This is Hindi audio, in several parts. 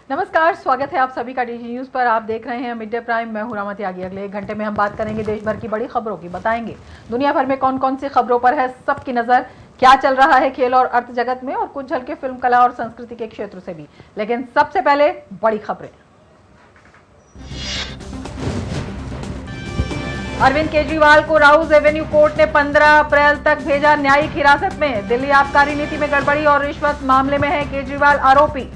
नमस्कार, स्वागत है आप सभी का डीजी न्यूज पर। आप देख रहे हैं मिड डे प्राइम। मैं हूं रामा त्यागी। अगले 1 घंटे में हम बात करेंगे देश भर की बड़ी खबरों की, बताएंगे दुनिया भर में कौन कौन सी खबरों पर है सबकी नजर, क्या चल रहा है खेल और अर्थ जगत में, और कुछ झलके फिल्म, कला और संस्कृति के क्षेत्र से भी। लेकिन सबसे पहले बड़ी खबरें। अरविंद केजरीवाल को राउज एवेन्यू कोर्ट ने 15 अप्रैल तक भेजा न्यायिक हिरासत में। दिल्ली आबकारी नीति में गड़बड़ी और रिश्वत मामले में है केजरीवाल आरोपी।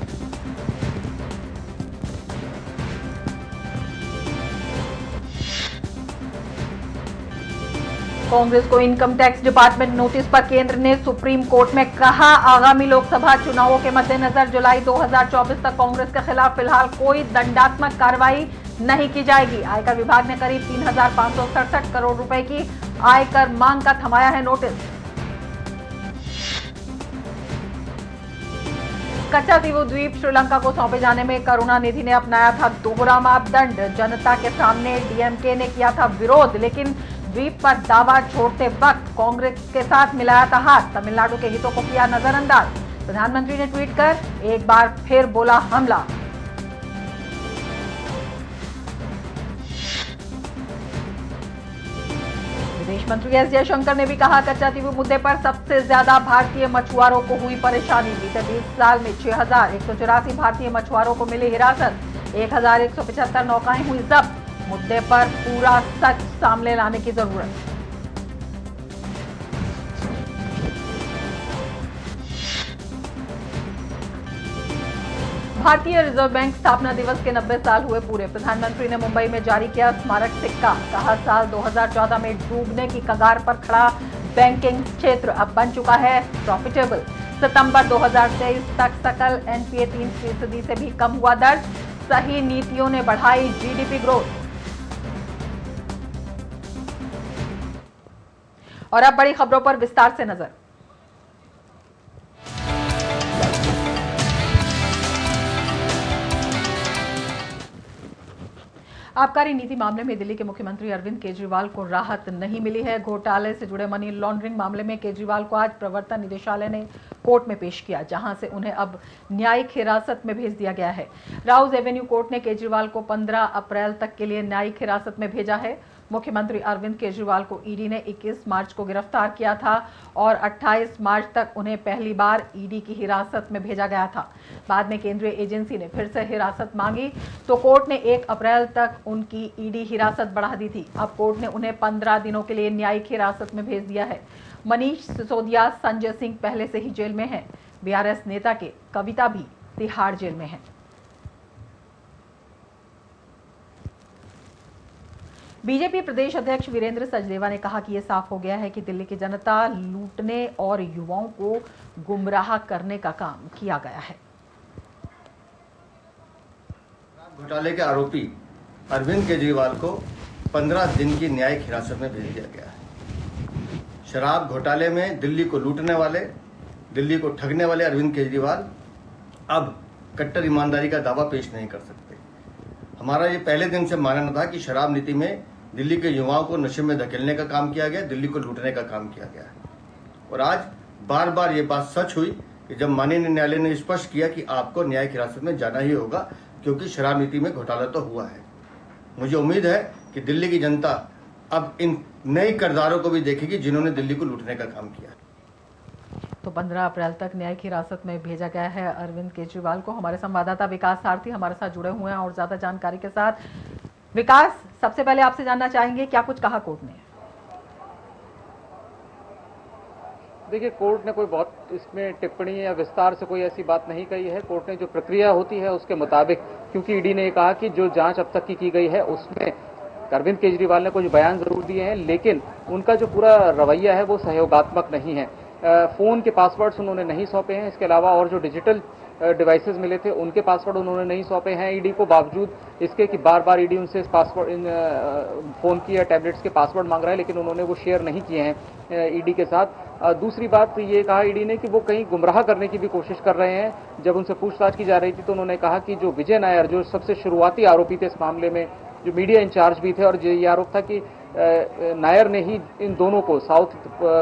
कांग्रेस को इनकम टैक्स डिपार्टमेंट नोटिस पर केंद्र ने सुप्रीम कोर्ट में कहा, आगामी लोकसभा चुनावों के मद्देनजर जुलाई 2024 तक कांग्रेस के खिलाफ फिलहाल कोई दंडात्मक कार्रवाई नहीं की जाएगी। आयकर विभाग ने करीब 3,567 करोड़ रुपए की आयकर मांग का थमाया है नोटिस। कच्चातीवू द्वीप श्रीलंका को सौंपे जाने में करुणानिधि ने अपनाया था दोहरा मापदंड। जनता के सामने डीएमके ने किया था विरोध, लेकिन द्वीप पर दावा छोड़ते वक्त कांग्रेस के साथ मिलाया था हाथ। तमिलनाडु के हितों को किया नजरअंदाज। प्रधानमंत्री ने ट्वीट कर एक बार फिर बोला हमला। विदेश मंत्री एस जयशंकर ने भी कहा, कच्चातीवू मुद्दे पर सबसे ज्यादा भारतीय मछुआरों को हुई परेशानी। बीते 20 साल में 6,184 भारतीय मछुआरों को मिली हिरासत। 1,175 नौकाएं हुई जब्त। मुद्दे पर पूरा सच सामने लाने की जरूरत। भारतीय रिजर्व बैंक स्थापना दिवस के 90 साल हुए पूरे। प्रधानमंत्री ने मुंबई में जारी किया स्मारक सिक्का। कहा, साल 2014 में डूबने की कगार पर खड़ा बैंकिंग क्षेत्र अब बन चुका है प्रॉफिटेबल। सितंबर 2023 तक सकल एनपीए 3% से भी कम हुआ दर्ज। सही नीतियों ने बढ़ाई जीडीपी ग्रोथ। और अब बड़ी खबरों पर विस्तार से नजर। आबकारी नीति मामले में दिल्ली के मुख्यमंत्री अरविंद केजरीवाल को राहत नहीं मिली है। घोटाले से जुड़े मनी लॉन्ड्रिंग मामले में केजरीवाल को आज प्रवर्तन निदेशालय ने कोर्ट में पेश किया, जहां से उन्हें अब न्यायिक हिरासत में भेज दिया गया है। राउज एवेन्यू कोर्ट ने केजरीवाल को 15 अप्रैल तक के लिए न्यायिक हिरासत में भेजा है। मुख्यमंत्री अरविंद केजरीवाल को ईडी ने 21 मार्च को गिरफ्तार किया था और 28 मार्च तक उन्हें पहली बार ईडी की हिरासत में भेजा गया था। बाद में केंद्रीय एजेंसी ने फिर से हिरासत मांगी तो कोर्ट ने 1 अप्रैल तक उनकी ईडी हिरासत बढ़ा दी थी। अब कोर्ट ने उन्हें 15 दिनों के लिए न्यायिक हिरासत में भेज दिया है। मनीष सिसोदिया, संजय सिंह पहले से ही जेल में हैं। बीआरएस नेता के कविता भी तिहाड़ जेल में हैं। बीजेपी प्रदेश अध्यक्ष वीरेंद्र सचदेवा ने कहा कि यह साफ हो गया है कि दिल्ली की जनता लूटने और युवाओं को गुमराह करने का काम किया गया है। घोटाले के आरोपी अरविंद केजरीवाल को 15 दिन की न्यायिक हिरासत में भेज दिया गया है। शराब घोटाले में दिल्ली को लूटने वाले, दिल्ली को ठगने वाले अरविंद केजरीवाल अब कट्टर ईमानदारी का दावा पेश नहीं कर सकते। हमारा ये पहले दिन से मानना था कि शराब नीति में दिल्ली के युवाओं को नशे में धकेलने का काम किया गया, दिल्ली को लूटने का काम किया गया है। और आज बार बार ये बात सच हुई कि जब माननीय न्यायालय ने स्पष्ट किया कि आपको न्यायिक हिरासत में जाना ही होगा, क्योंकि शराब नीति में घोटाला तो हुआ है। मुझे उम्मीद है कि दिल्ली की जनता अब इन नए किरदारों को भी देखेगी जिन्होंने दिल्ली को लूटने का काम किया। तो 15 अप्रैल तक न्यायिक हिरासत में भेजा गया है अरविंद केजरीवाल को। हमारे संवाददाता विकास सारथी हमारे साथ जुड़े हुए हैं और ज्यादा जानकारी के साथ। विकास, सबसे पहले आपसे जानना चाहेंगे क्या कुछ कहा कोर्ट ने? देखिए, कोर्ट ने कोई बहुत इसमें टिप्पणी या विस्तार से कोई ऐसी बात नहीं कही है। कोर्ट ने जो प्रक्रिया होती है उसके मुताबिक, क्योंकि ईडी ने कहा कि जो जांच अब तक की गई है उसमें अरविंद केजरीवाल ने कुछ बयान जरूर दिए हैं, लेकिन उनका जो पूरा रवैया है वो सहयोगात्मक नहीं है। फोन के पासवर्ड्स उन्होंने नहीं सौंपे हैं। इसके अलावा और जो डिजिटल डिवाइसेस मिले थे उनके पासवर्ड उन्होंने नहीं सौंपे हैं ईडी को, बावजूद इसके कि बार बार ईडी उनसे पासवर्ड, इन फोन की या टैबलेट्स के पासवर्ड मांग रहा है, लेकिन उन्होंने वो शेयर नहीं किए हैं ईडी के साथ। दूसरी बात ये कहा ईडी ने कि वो कहीं गुमराह करने की भी कोशिश कर रहे हैं। जब उनसे पूछताछ की जा रही थी तो उन्होंने कहा कि जो विजय नायर, जो सबसे शुरुआती आरोपी थे इस मामले में, जो मीडिया इंचार्ज भी थे, और ये आरोप था कि नायर ने ही इन दोनों को, साउथ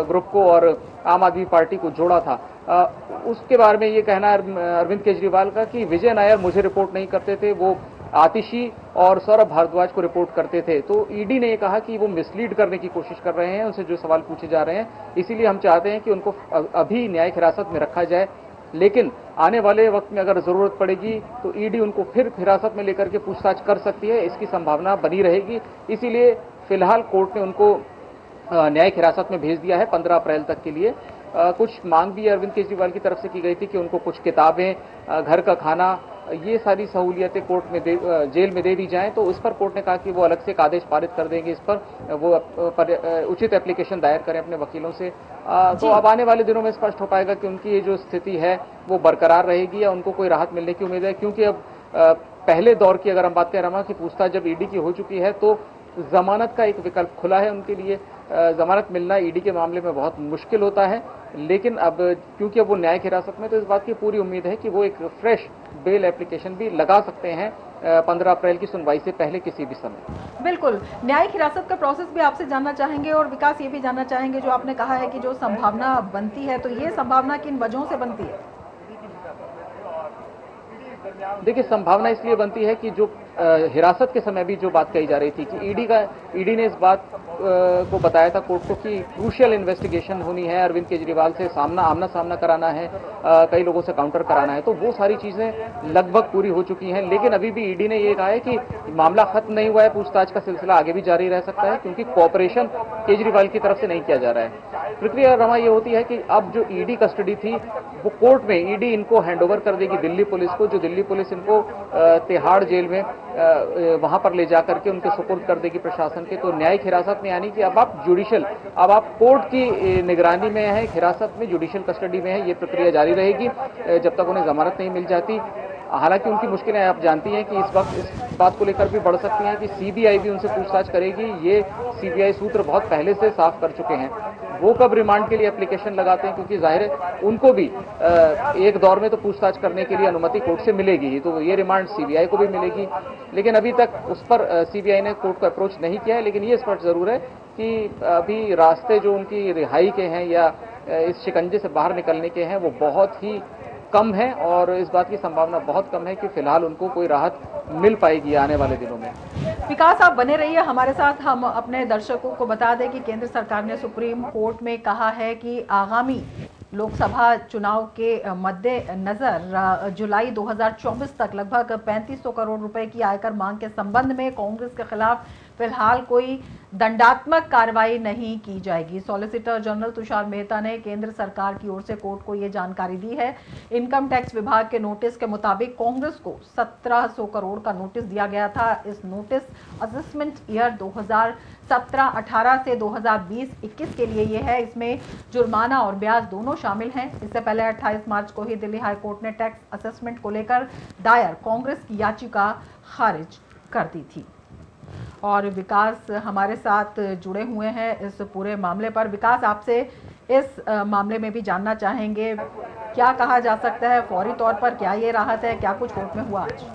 ग्रुप को और आम आदमी पार्टी को जोड़ा था। उसके बारे में ये कहना है अरविंद केजरीवाल का कि विजय नायर मुझे रिपोर्ट नहीं करते थे, वो आतिशी और सौरभ भारद्वाज को रिपोर्ट करते थे। तो ईडी ने ये कहा कि वो मिसलीड करने की कोशिश कर रहे हैं, उनसे जो सवाल पूछे जा रहे हैं, इसीलिए हम चाहते हैं कि उनको अभी न्यायिक हिरासत में रखा जाए, लेकिन आने वाले वक्त में अगर जरूरत पड़ेगी तो ईडी उनको फिर हिरासत में लेकर के पूछताछ कर सकती है, इसकी संभावना बनी रहेगी। इसीलिए फिलहाल कोर्ट ने उनको न्यायिक हिरासत में भेज दिया है 15 अप्रैल तक के लिए। कुछ मांग भी अरविंद केजरीवाल की तरफ से की गई थी कि उनको कुछ किताबें, घर का खाना, ये सारी सहूलियतें कोर्ट में जेल में दे दी जाएं। तो इस पर कोर्ट ने कहा कि वो अलग से एक आदेश पारित कर देंगे, इस पर वो उचित एप्लीकेशन दायर करें अपने वकीलों से। तो अब आने वाले दिनों में स्पष्ट हो पाएगा कि उनकी ये जो स्थिति है वो बरकरार रहेगी या उनको कोई राहत मिलने की उम्मीद है। क्योंकि अब पहले दौर की अगर हम बात करें रमा, की पूछताछ जब ईडी की हो चुकी है तो जमानत का एक विकल्प खुला है उनके लिए। जमानत मिलना ईडी के मामले में बहुत मुश्किल होता है, लेकिन अब क्योंकि अब वो न्यायिक हिरासत में, तो इस बात की पूरी उम्मीद है कि वो एक फ्रेश बेल एप्लीकेशन भी लगा सकते हैं 15 अप्रैल की सुनवाई से पहले किसी भी समय। बिल्कुल, न्यायिक हिरासत का प्रोसेस भी आपसे जानना चाहेंगे और विकास ये भी जानना चाहेंगे, जो आपने कहा है कि जो संभावना बनती है, तो ये संभावना किन वजहों से बनती है? देखिए, संभावना इसलिए बनती है कि जो हिरासत के समय भी जो बात कही जा रही थी कि ईडी ने इस बात को बताया था कोर्ट को कि क्रूशियल इन्वेस्टिगेशन होनी है, अरविंद केजरीवाल से आमना सामना कराना है, कई लोगों से काउंटर कराना है, तो वो सारी चीजें लगभग पूरी हो चुकी हैं। लेकिन अभी भी ईडी ने ये कहा है कि मामला खत्म नहीं हुआ है, पूछताछ का सिलसिला आगे भी जारी रह सकता है, क्योंकि कोऑपरेशन केजरीवाल की तरफ से नहीं किया जा रहा है। प्रक्रिया रमा ये होती है कि अब जो ईडी कस्टडी थी वो कोर्ट में ईडी इनको हैंडओवर कर देगी दिल्ली पुलिस को, जो दिल्ली पुलिस इनको तिहाड़ जेल में वहां पर ले जाकर के उनके सुपुर्द कर देगी प्रशासन के। तो न्यायिक हिरासत में, यानी कि अब आप कोर्ट की निगरानी में है, हिरासत में, जुडिशियल कस्टडी में है, ये प्रक्रिया जारी रहेगी जब तक उन्हें जमानत नहीं मिल जाती। हालांकि उनकी मुश्किलें आप जानती हैं कि इस वक्त इस बात को लेकर भी बढ़ सकती हैं कि सीबीआई भी उनसे पूछताछ करेगी। ये सीबीआई सूत्र बहुत पहले से साफ कर चुके हैं। वो कब रिमांड के लिए एप्लीकेशन लगाते हैं, क्योंकि जाहिर है उनको भी एक दौर में तो पूछताछ करने के लिए अनुमति कोर्ट से मिलेगी ही, तो ये रिमांड सीबीआई को भी मिलेगी। लेकिन अभी तक उस पर सीबीआई ने कोर्ट को अप्रोच नहीं किया है। लेकिन ये स्पष्ट जरूर है कि अभी रास्ते जो उनकी रिहाई के हैं या इस शिकंजे से बाहर निकलने के हैं वो बहुत ही कम है, और इस बात की संभावना बहुत कम है कि फिलहाल उनको कोई राहत मिल पाएगी आने वाले दिनों में। विकास, आप बने रहिए हमारे साथ। हम अपने दर्शकों को बता दें कि केंद्र सरकार ने सुप्रीम कोर्ट में कहा है कि आगामी लोकसभा चुनाव के मद्देनजर जुलाई 2024 तक लगभग 3500 करोड़ रुपए की आयकर मांग के संबंध में कांग्रेस के खिलाफ फिलहाल कोई दंडात्मक कार्रवाई नहीं की जाएगी। सॉलिसिटर जनरल तुषार मेहता ने केंद्र सरकार की ओर से कोर्ट को यह जानकारी दी है। इनकम टैक्स विभाग के नोटिस के मुताबिक कांग्रेस को 1700 करोड़ का नोटिस दिया गया था। इस नोटिस असेसमेंट ईयर 2017-18 से 2020-21 के लिए ये है। इसमें जुर्माना और ब्याज दोनों शामिल हैं। इससे पहले 28 मार्च को ही दिल्ली हाईकोर्ट ने टैक्स असेसमेंट को लेकर दायर कांग्रेस की याचिका खारिज कर दी थी। और विकास हमारे साथ जुड़े हुए हैं इस पूरे मामले पर। विकास, आपसे इस मामले में भी जानना चाहेंगे, क्या कहा जा सकता है फौरी तौर पर, क्या ये राहत है, क्या कुछ कोर्ट में हुआ आज?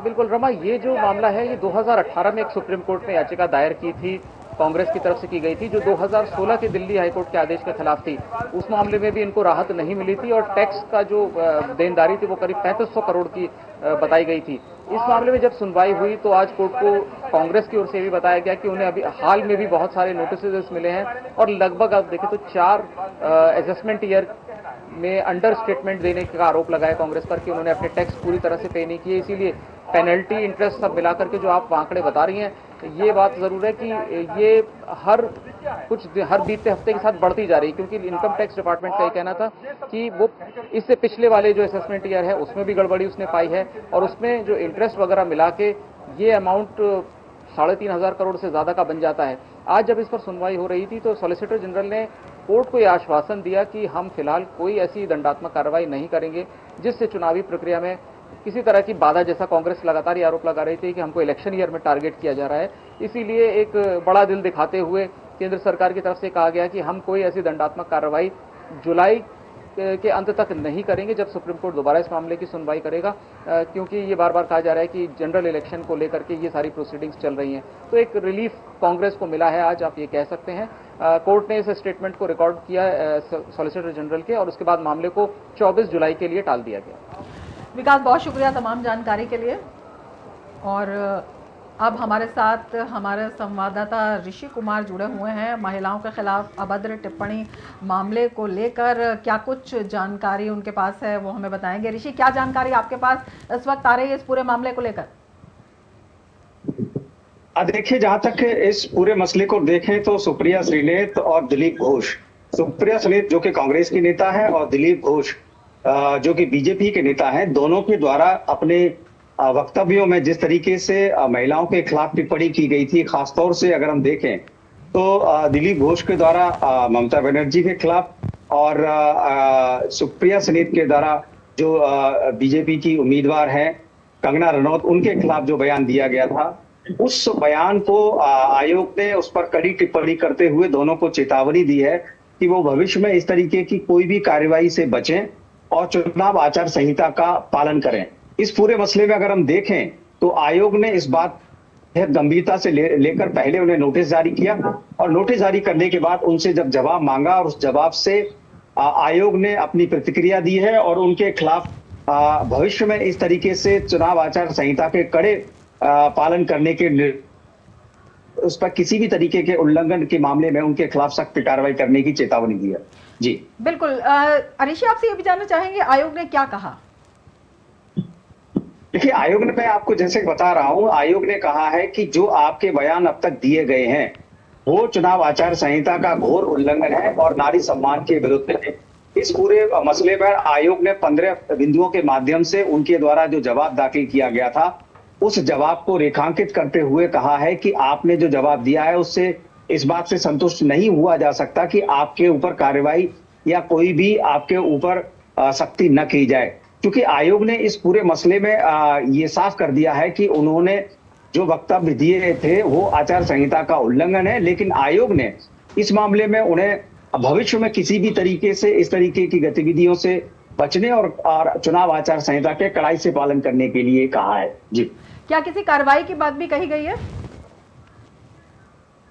बिल्कुल रमा, ये जो मामला है ये 2018 में एक सुप्रीम कोर्ट में याचिका दायर की थी, कांग्रेस की तरफ से की गई थी, जो 2016 के दिल्ली हाईकोर्ट के आदेश के खिलाफ थी। उस मामले में भी इनको राहत नहीं मिली थी और टैक्स का जो देनदारी थी वो करीब 3500 करोड़ की बताई गई थी। इस मामले में जब सुनवाई हुई तो आज कोर्ट को कांग्रेस की ओर से भी बताया गया कि उन्हें अभी हाल में भी बहुत सारे नोटिस मिले हैं और लगभग आप देखें तो 4 असेसमेंट ईयर में अंडर स्टेटमेंट देने का आरोप लगाया कांग्रेस पर कि उन्होंने अपने टैक्स पूरी तरह से पे नहीं किए। इसीलिए पेनल्टी, इंटरेस्ट सब मिलाकर के जो आप आंकड़े बता रही हैं, ये बात जरूर है कि ये हर बीते हफ्ते के साथ बढ़ती जा रही है, क्योंकि इनकम टैक्स डिपार्टमेंट का ये कहना था कि वो इससे पिछले वाले जो असेसमेंट ईयर है उसमें भी गड़बड़ी उसने पाई है और उसमें जो इंटरेस्ट वगैरह मिला के ये अमाउंट 3500 करोड़ से ज्यादा का बन जाता है। आज जब इस पर सुनवाई हो रही थी तो सॉलिसिटर जनरल ने कोर्ट को यह आश्वासन दिया कि हम फिलहाल कोई ऐसी दंडात्मक कार्रवाई नहीं करेंगे जिससे चुनावी प्रक्रिया में किसी तरह की बाधा, जैसा कांग्रेस लगातार ये आरोप लगा रही थी कि हमको इलेक्शन ईयर में टारगेट किया जा रहा है। इसीलिए एक बड़ा दिल दिखाते हुए केंद्र सरकार की तरफ से कहा गया कि हम कोई ऐसी दंडात्मक कार्रवाई जुलाई के अंत तक नहीं करेंगे जब सुप्रीम कोर्ट दोबारा इस मामले की सुनवाई करेगा, क्योंकि ये बार बार कहा जा रहा है कि जनरल इलेक्शन को लेकर के ये सारी प्रोसीडिंग्स चल रही हैं। तो एक रिलीफ कांग्रेस को मिला है आज, आप ये कह सकते हैं। कोर्ट ने इस स्टेटमेंट को रिकॉर्ड किया सॉलिसिटर जनरल के, और उसके बाद मामले को 24 जुलाई के लिए टाल दिया गया। विकास, बहुत शुक्रिया तमाम जानकारी के लिए। और अब हमारे साथ हमारे संवाददाता ऋषि कुमार जुड़े हुए हैं। महिलाओं के खिलाफ अभद्र टिप्पणी मामले को लेकर क्या कुछ जानकारी उनके पास है वो हमें बताएंगे। ऋषि, क्या जानकारी आपके पास इस वक्त आ रही है इस पूरे मामले को लेकर? देखिए, जहां तक इस पूरे मसले को देखें तो सुप्रिया श्रीनेत और दिलीप घोष, सुप्रिया श्रीनेत जो कि कांग्रेस की नेता है और दिलीप घोष जो कि बीजेपी के नेता हैं, दोनों के द्वारा अपने वक्तव्यों में जिस तरीके से महिलाओं के खिलाफ टिप्पणी की गई थी, खासतौर से अगर हम देखें तो दिलीप घोष के द्वारा ममता बनर्जी के खिलाफ और सुप्रिया श्रीनेत के द्वारा जो बीजेपी की उम्मीदवार हैं कंगना रनौत, उनके खिलाफ जो बयान दिया गया था, उस बयान को आयोग ने उस पर कड़ी टिप्पणी करते हुए दोनों को चेतावनी दी है कि वो भविष्य में इस तरीके की कोई भी कार्रवाई से बचें और चुनाव आचार संहिता का पालन करें। इस पूरे मसले में अगर हम देखें तो आयोग ने इस बात बहुत गंभीरता से लेकर पहले उन्हें नोटिस जारी किया और नोटिस जारी करने के बाद उनसे जब जवाब मांगा और उस जवाब से आयोग ने अपनी प्रतिक्रिया दी है और उनके खिलाफ भविष्य में इस तरीके से चुनाव आचार संहिता के कड़े पालन करने के, उस पर किसी भी तरीके के उल्लंघन के मामले में उनके खिलाफ सख्त कार्रवाई करने की चेतावनी दी है। जी बिल्कुल। अरिशी, आपसे ये भी जानना चाहेंगे आयोग ने क्या कहा? देखिए, आयोग ने, मैं आपको जैसे बता रहा हूं, आयोग ने कहा है कि जो आपके बयान अब तक दिए गए हैं वो चुनाव आचार संहिता का घोर उल्लंघन है और नारी सम्मान के विरुद्ध है। इस पूरे मसले पर आयोग ने 15 बिंदुओं के माध्यम से उनके द्वारा जो जवाब दाखिल किया गया था उस जवाब को रेखांकित करते हुए कहा है कि आपने जो जवाब दिया है उससे इस बात से संतुष्ट नहीं हुआ जा सकता कि आपके ऊपर कार्रवाई या कोई भी आपके ऊपर सख्ती न की जाए, क्योंकि आयोग ने इस पूरे मसले में ये साफ कर दिया है कि उन्होंने जो वक्तव्य दिए थे वो आचार संहिता का उल्लंघन है, लेकिन आयोग ने इस मामले में उन्हें भविष्य में किसी भी तरीके से इस तरीके की गतिविधियों से बचने और चुनाव आचार संहिता के कड़ाई से पालन करने के लिए कहा है। जी, क्या किसी कार्रवाई की बात भी कही गई है?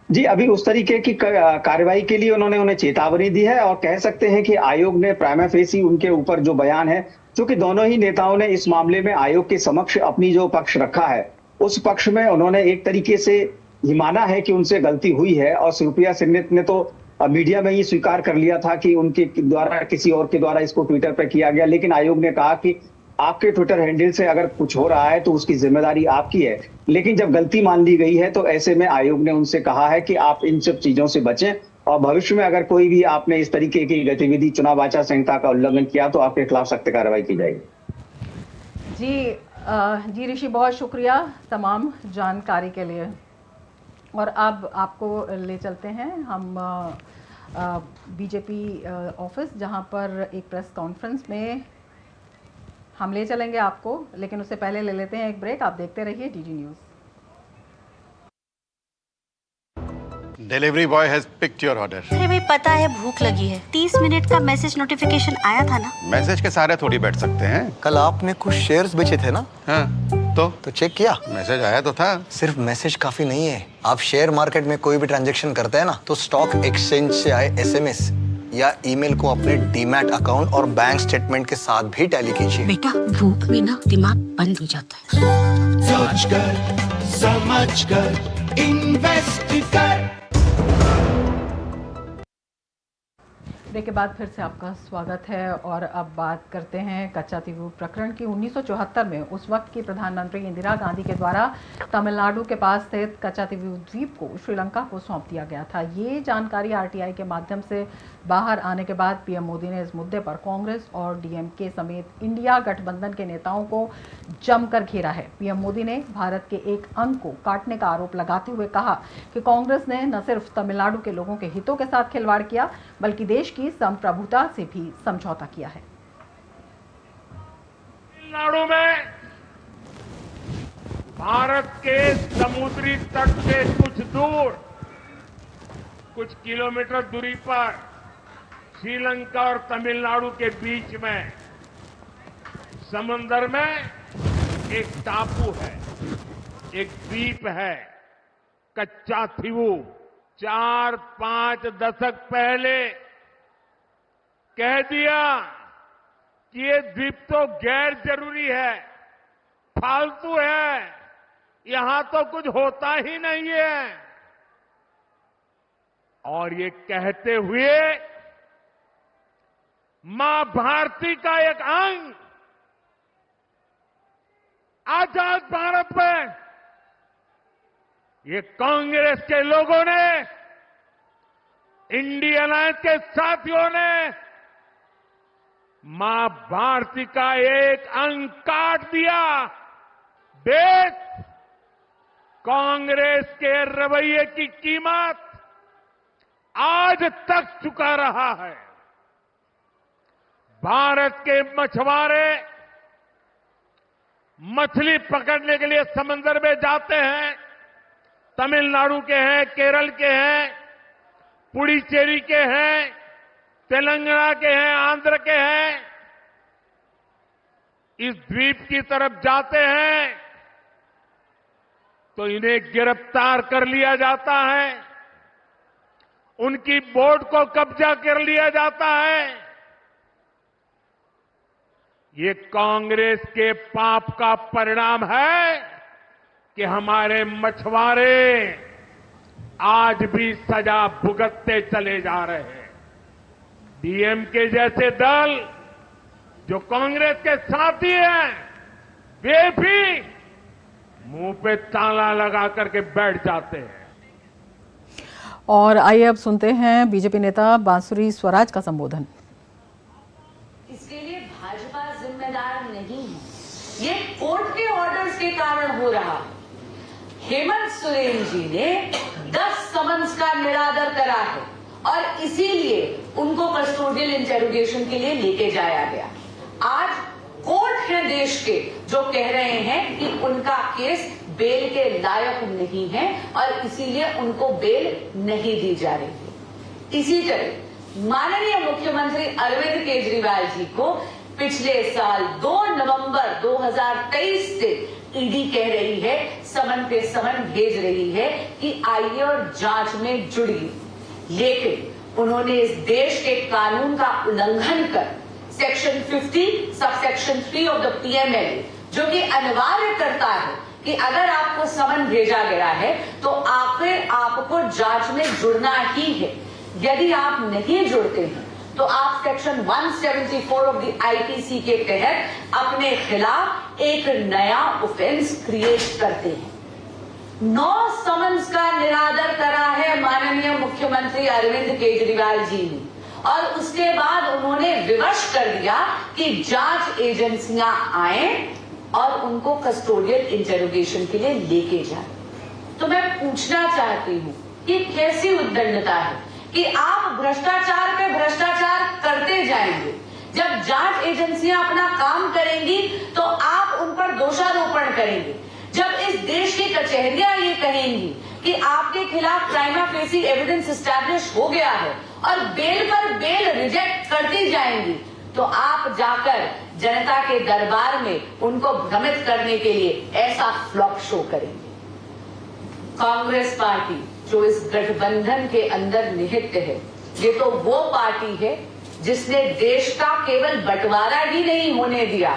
जी, अभी उस तरीके की कार्रवाई के लिए उन्हें चेतावनी दी है और कह सकते हैं कि आयोग ने प्राइमा फेसी उनके ऊपर जो बयान है, क्योंकि दोनों ही नेताओं ने इस मामले में आयोग के समक्ष अपनी जो पक्ष रखा है उस पक्ष में उन्होंने एक तरीके से ये माना है कि उनसे गलती हुई है। और सुप्रिया श्रीनेत ने तो मीडिया में ही स्वीकार कर लिया था कि उनके द्वारा किसी और के द्वारा इसको ट्विटर पर किया गया, लेकिन आयोग ने कहा कि आपके ट्विटर हैंडल से अगर कुछ हो रहा है तो उसकी जिम्मेदारी आपकी है, लेकिन जब गलती मान ली गई है तो ऐसे में आयोग ने उनसे कहा है कि आप इन सब चीजों से बचें और भविष्य में अगर कोई भी आपने इस तरीके की गतिविधि चुनाव आचार संहिता का उल्लंघन किया तो आपके खिलाफ सख्त कार्रवाई की जाएगी। जी ऋषि, बहुत शुक्रिया तमाम जानकारी के लिए। और अब आपको ले चलते हैं हम बीजेपी ऑफिस, जहां पर एक प्रेस कॉन्फ्रेंस में हम ले चलेंगे आपको, लेकिन उससे पहले ले लेते हैं एक ब्रेक। आप देखते रहिए DD news. Delivery boy has picked your order. अरे भाई, पता है भूख लगी है। 30 मिनट का मैसेज नोटिफिकेशन आया था ना। मैसेज के सारे थोड़ी बैठ सकते हैं। कल आपने कुछ शेयर्स बेचे थे ना? हाँ, तो चेक किया? मैसेज आया तो था। सिर्फ मैसेज काफी नहीं है। आप शेयर मार्केट में कोई भी ट्रांजैक्शन करते हैं ना, तो स्टॉक एक्सचेंज से आए एसएमएस या ईमेल को अपने डीमैट अकाउंट और बैंक स्टेटमेंट के साथ भी टैली कीजिए। बेटा, भूख में ना दिमाग बंद हो जाता है। सोच कर, समझ कर, इन्वेस्ट कर। ब्रेक के बाद फिर से आपका स्वागत है। और अब बात करते हैं कच्चा तिबू प्रकरण की। 1974 में उस वक्त की प्रधानमंत्री इंदिरा गांधी के द्वारा तमिलनाडु के पास स्थित कच्चा तिबू द्वीप को श्रीलंका को सौंप दिया गया था। ये जानकारी आरटीआई के माध्यम से बाहर आने के बाद पीएम मोदी ने इस मुद्दे पर कांग्रेस और डीएमके समेत इंडिया गठबंधन के नेताओं को जमकर घेरा है। पीएम मोदी ने भारत के एक अंग को काटने का आरोप लगाते हुए कहा कि कांग्रेस ने न सिर्फ तमिलनाडु के लोगों के हितों के साथ खिलवाड़ किया, बल्कि देश की संप्रभुता से भी समझौता किया है। तमिलनाडु में भारत के समुद्री तट से कुछ दूर, कुछ किलोमीटर दूरी पर श्रीलंका और तमिलनाडु के बीच में समंदर में एक टापू है, एक द्वीप है, कच्चा थीवू। 4-5 दशक पहले कह दिया कि ये द्वीप तो गैर जरूरी है, फालतू है, यहां तो कुछ होता ही नहीं है। और ये कहते हुए मां भारती का एक अंग आजाद भारत में ये कांग्रेस के लोगों ने, इंडिया अलायंस के साथियों ने मां भारती का एक अंग काट दिया। देश कांग्रेस के रवैये की कीमत आज तक चुका रहा है। भारत के मछुआरे मछली पकड़ने के लिए समंदर में जाते हैं, तमिलनाडु के हैं, केरल के हैं, पुडुचेरी के हैं, तेलंगाना के हैं, आंध्र के हैं, इस द्वीप की तरफ जाते हैं तो इन्हें गिरफ्तार कर लिया जाता है, उनकी बोट को कब्जा कर लिया जाता है। ये कांग्रेस के पाप का परिणाम है कि हमारे मछुआरे आज भी सजा भुगतते चले जा रहे हैं। डीएमके जैसे दल जो कांग्रेस के साथी हैं, वे भी मुंह पे ताला लगा करके बैठ जाते हैं। और आइए अब सुनते हैं बीजेपी नेता बांसुरी स्वराज का संबोधन। इसके लिए भाजपा जिम्मेदार नहीं है, ये कोर्ट के ऑर्डर्स के कारण हो रहा। हेमंत सोरेन जी ने 10 समन्स का निरादर करा है और इसीलिए उनको कस्टोडियल इंटेरोगेशन के लिए लेके जाया गया। आज कोर्ट है देश के जो कह रहे हैं कि उनका केस बेल के लायक नहीं है और इसीलिए उनको बेल नहीं दी जा रही है। इसी तरह माननीय मुख्यमंत्री अरविंद केजरीवाल जी को पिछले साल 2 नवंबर 2023 से ईडी कह रही है, समन पे समन भेज रही है कि आइए और जांच में जुड़िए, लेकिन उन्होंने इस देश के कानून का उल्लंघन कर section 50 subsection 3 of the PML, जो कि अनिवार्य करता है कि अगर आपको समन भेजा गया है तो आखिर आपको जांच में जुड़ना ही है। यदि आप नहीं जुड़ते हैं तो आप सेक्शन 174 ऑफ द आईपीसी के तहत अपने खिलाफ एक नया ऑफेंस क्रिएट करते हैं। 9 समन्स का निरादर करा है माननीय मुख्यमंत्री अरविंद केजरीवाल जी ने और उसके बाद उन्होंने विवश कर दिया कि जांच एजेंसियां आए और उनको कस्टोडियल इंटेरोगेशन के लिए लेके जाए। तो मैं पूछना चाहती हूं कि कैसी उद्दंडता है कि आप भ्रष्टाचार पे भ्रष्टाचार करते जाएंगे, जब जांच एजेंसियां अपना काम करेंगी तो आप उन पर दोषारोपण करेंगे, जब इस देश की कचहरियां ये कहेंगी कि आपके खिलाफ प्राइमा फेसी एविडेंस एस्टैब्लिश हो गया है और बेल पर बेल रिजेक्ट करती जाएंगी, तो आप जाकर जनता के दरबार में उनको भ्रमित करने के लिए ऐसा फ्लॉप शो करेंगे। कांग्रेस पार्टी जो इस गठबंधन के अंदर निहित है, ये तो वो पार्टी है जिसने देश का केवल बंटवारा ही नहीं होने दिया,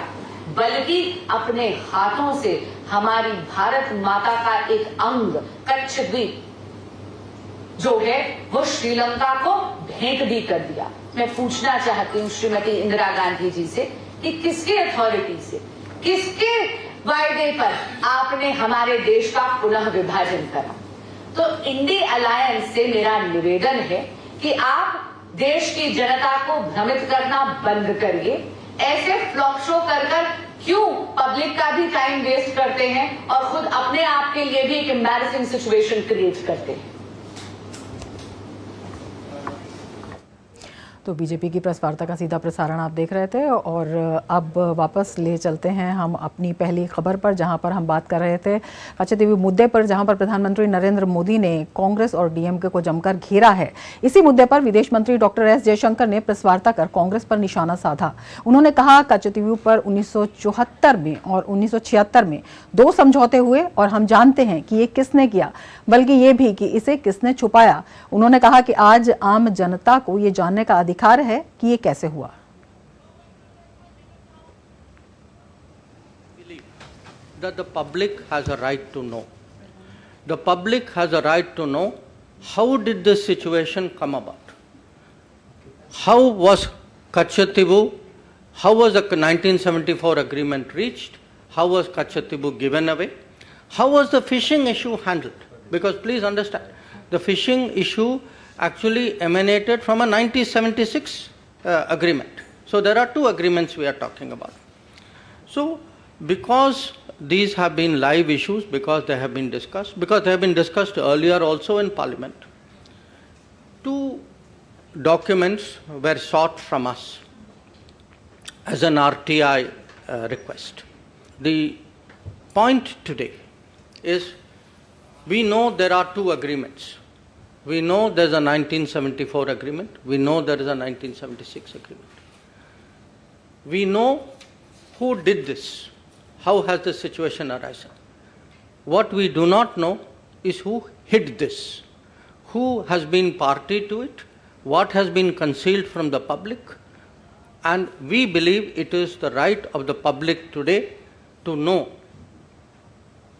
बल्कि अपने हाथों से हमारी भारत माता का एक अंग कच्छ द्वीप जो है वो श्रीलंका को भेंट भी कर दिया। मैं पूछना चाहती हूँ श्रीमती इंदिरा गांधी जी से कि किसकी अथॉरिटी से, किसके वायदे पर आपने हमारे देश का पुनः विभाजन करा। तो इंडी अलायंस से मेरा निवेदन है कि आप देश की जनता को भ्रमित करना बंद करिए। ऐसे फ्लॉप शो कर क्यों पब्लिक का भी टाइम वेस्ट करते हैं और खुद अपने आप के लिए भी एक एम्बैरेसिंग सिचुएशन क्रिएट करते हैं। तो बीजेपी की प्रेस वार्ता का सीधा प्रसारण आप देख रहे थे और अब वापस ले चलते हैं हम अपनी पहली खबर पर, जहां पर हम बात कर रहे थे कचहरी मुद्दे पर, जहां पर प्रधानमंत्री नरेंद्र मोदी ने कांग्रेस और डीएमके को जमकर घेरा है। इसी मुद्दे पर विदेश मंत्री डॉक्टर एस जयशंकर ने प्रेस वार्ता कर कांग्रेस पर निशाना साधा। उन्होंने कहा कचहरी पर 1974 में और 1976 में 2 समझौते हुए और हम जानते हैं कि ये किसने किया, बल्कि ये भी कि इसे किसने छुपाया। उन्होंने कहा कि आज आम जनता को ये जानने का अधिकार है कि ये कैसे हुआ। That the public has a right to know. The public has a right to know how did this situation come about. How was Kachatibu, how was the 1974 agreement reached, how was Kachatibu given away, how was the fishing issue handled. Because please understand, the fishing issue actually emanated from a 1976 agreement. So there are 2 agreements we are talking about. So because these have been live issues, because they have been discussed earlier also in Parliament, 2 documents were sought from us as an RTI request. The point today is we know there are 2 agreements. We know there's a 1974 agreement. We know there is a 1976 agreement. We know who did this. How has this situation arisen? What we do not know is who hid this, who has been party to it, what has been concealed from the public, and we believe it is the right of the public today to know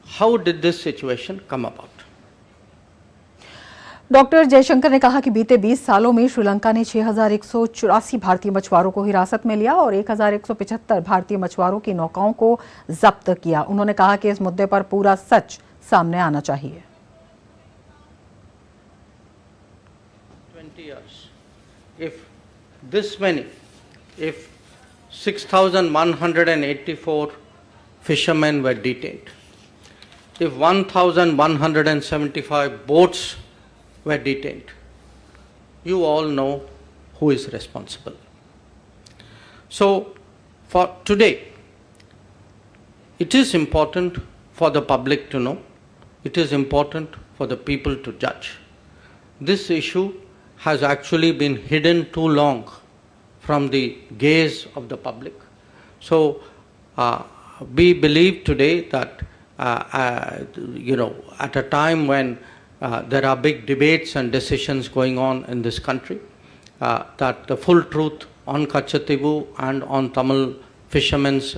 how did this situation come about. Doctor Jaishankar ने कहा कि बीते 20 सालों में श्रीलंका ने 6,184 भारतीय मछुआरों को हिरासत में लिया और 1,175 भारतीय मछुआरों की नौकाओं को जब्त किया। उन्होंने कहा कि इस मुद्दे पर पूरा सच सामने आना चाहिए। 20 years. If this many, if 6,184 fishermen were detained, if 1,175 boats were detained, you all know who is responsible. So for today, it is important for the public to know, it is important for the people to judge. This issue has actually been hidden too long from the gaze of the public. So we believe today that at a time when there are big debates and decisions going on in this country, that the full truth on Kachatibu and on Tamil fishermen's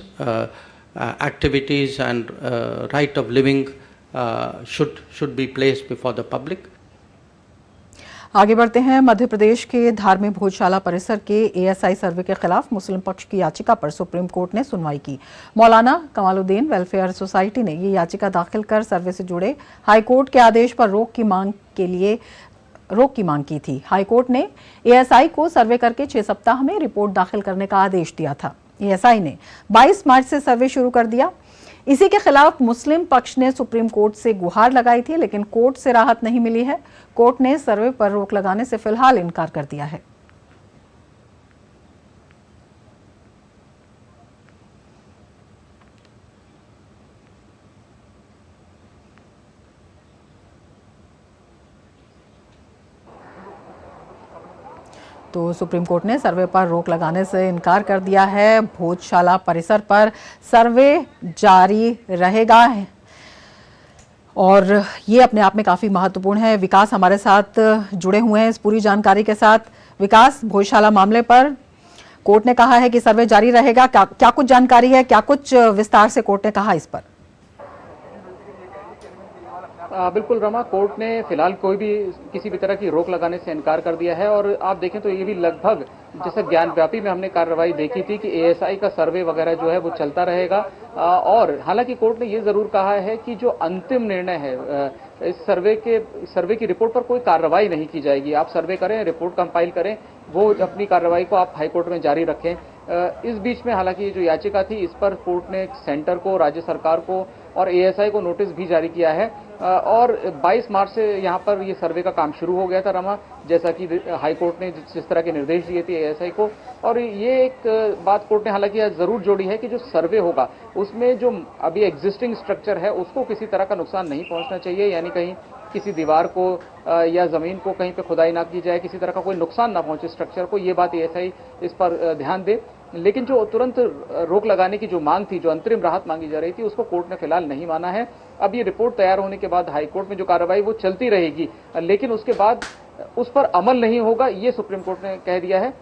activities and right of living should be placed before the public. आगे बढ़ते हैं। मध्य प्रदेश के धार में भोजशाला परिसर के एएसआई सर्वे के खिलाफ मुस्लिम पक्ष की याचिका पर सुप्रीम कोर्ट ने सुनवाई की। मौलाना कमालुद्दीन वेलफेयर सोसाइटी ने ये याचिका दाखिल कर सर्वे से जुड़े हाईकोर्ट के आदेश पर रोक की मांग की थी। हाईकोर्ट ने एएसआई को सर्वे करके 6 सप्ताह में रिपोर्ट दाखिल करने का आदेश दिया था। एएसआई ने 22 मार्च से सर्वे शुरू कर दिया। इसी के खिलाफ मुस्लिम पक्ष ने सुप्रीम कोर्ट से गुहार लगाई थी, लेकिन कोर्ट से राहत नहीं मिली है। कोर्ट ने सर्वे पर रोक लगाने से फिलहाल इनकार कर दिया है। तो सुप्रीम कोर्ट ने सर्वे पर रोक लगाने से इनकार कर दिया है। भोजशाला परिसर पर सर्वे जारी रहेगा और ये अपने आप में काफ़ी महत्वपूर्ण है। विकास हमारे साथ जुड़े हुए हैं इस पूरी जानकारी के साथ। विकास, भोजशाला मामले पर कोर्ट ने कहा है कि सर्वे जारी रहेगा, क्या कुछ जानकारी है, क्या कुछ विस्तार से कोर्ट ने कहा इस पर? बिल्कुल रमा, कोर्ट ने फिलहाल किसी भी तरह की रोक लगाने से इनकार कर दिया है और आप देखें तो ये भी लगभग जैसे ज्ञानव्यापी में हमने कार्रवाई देखी थी कि एएसआई का सर्वे वगैरह जो है वो चलता रहेगा। और हालांकि कोर्ट ने ये जरूर कहा है कि जो अंतिम निर्णय है इस सर्वे की रिपोर्ट पर कोई कार्रवाई नहीं की जाएगी। आप सर्वे करें, रिपोर्ट कंपाइल करें, वो अपनी कार्रवाई को आप हाईकोर्ट में जारी रखें। इस बीच में हालांकि ये जो याचिका थी इस पर कोर्ट ने सेंटर को, राज्य सरकार को और एएसआई को नोटिस भी जारी किया है और 22 मार्च से यहाँ पर ये सर्वे का काम शुरू हो गया था रमा, जैसा कि हाई कोर्ट ने जिस तरह के निर्देश दिए थे एएसआई को। और ये एक बात कोर्ट ने हालांकि जरूर जोड़ी है कि जो सर्वे होगा उसमें जो अभी एग्जिस्टिंग स्ट्रक्चर है उसको किसी तरह का नुकसान नहीं पहुंचना चाहिए, यानी कहीं किसी दीवार को या जमीन को कहीं पे खुदाई ना की जाए, किसी तरह का कोई नुकसान ना पहुंचे स्ट्रक्चर को, ये बात एएसआई इस पर ध्यान दे। लेकिन जो तुरंत रोक लगाने की जो मांग थी, जो अंतरिम राहत मांगी जा रही थी, उसको कोर्ट ने फिलहाल नहीं माना है। अब ये रिपोर्ट तैयार होने के बाद हाईकोर्ट में जो कार्रवाई वो चलती रहेगी, लेकिन उसके बाद उस पर अमल नहीं होगा, ये सुप्रीम कोर्ट ने कह दिया है।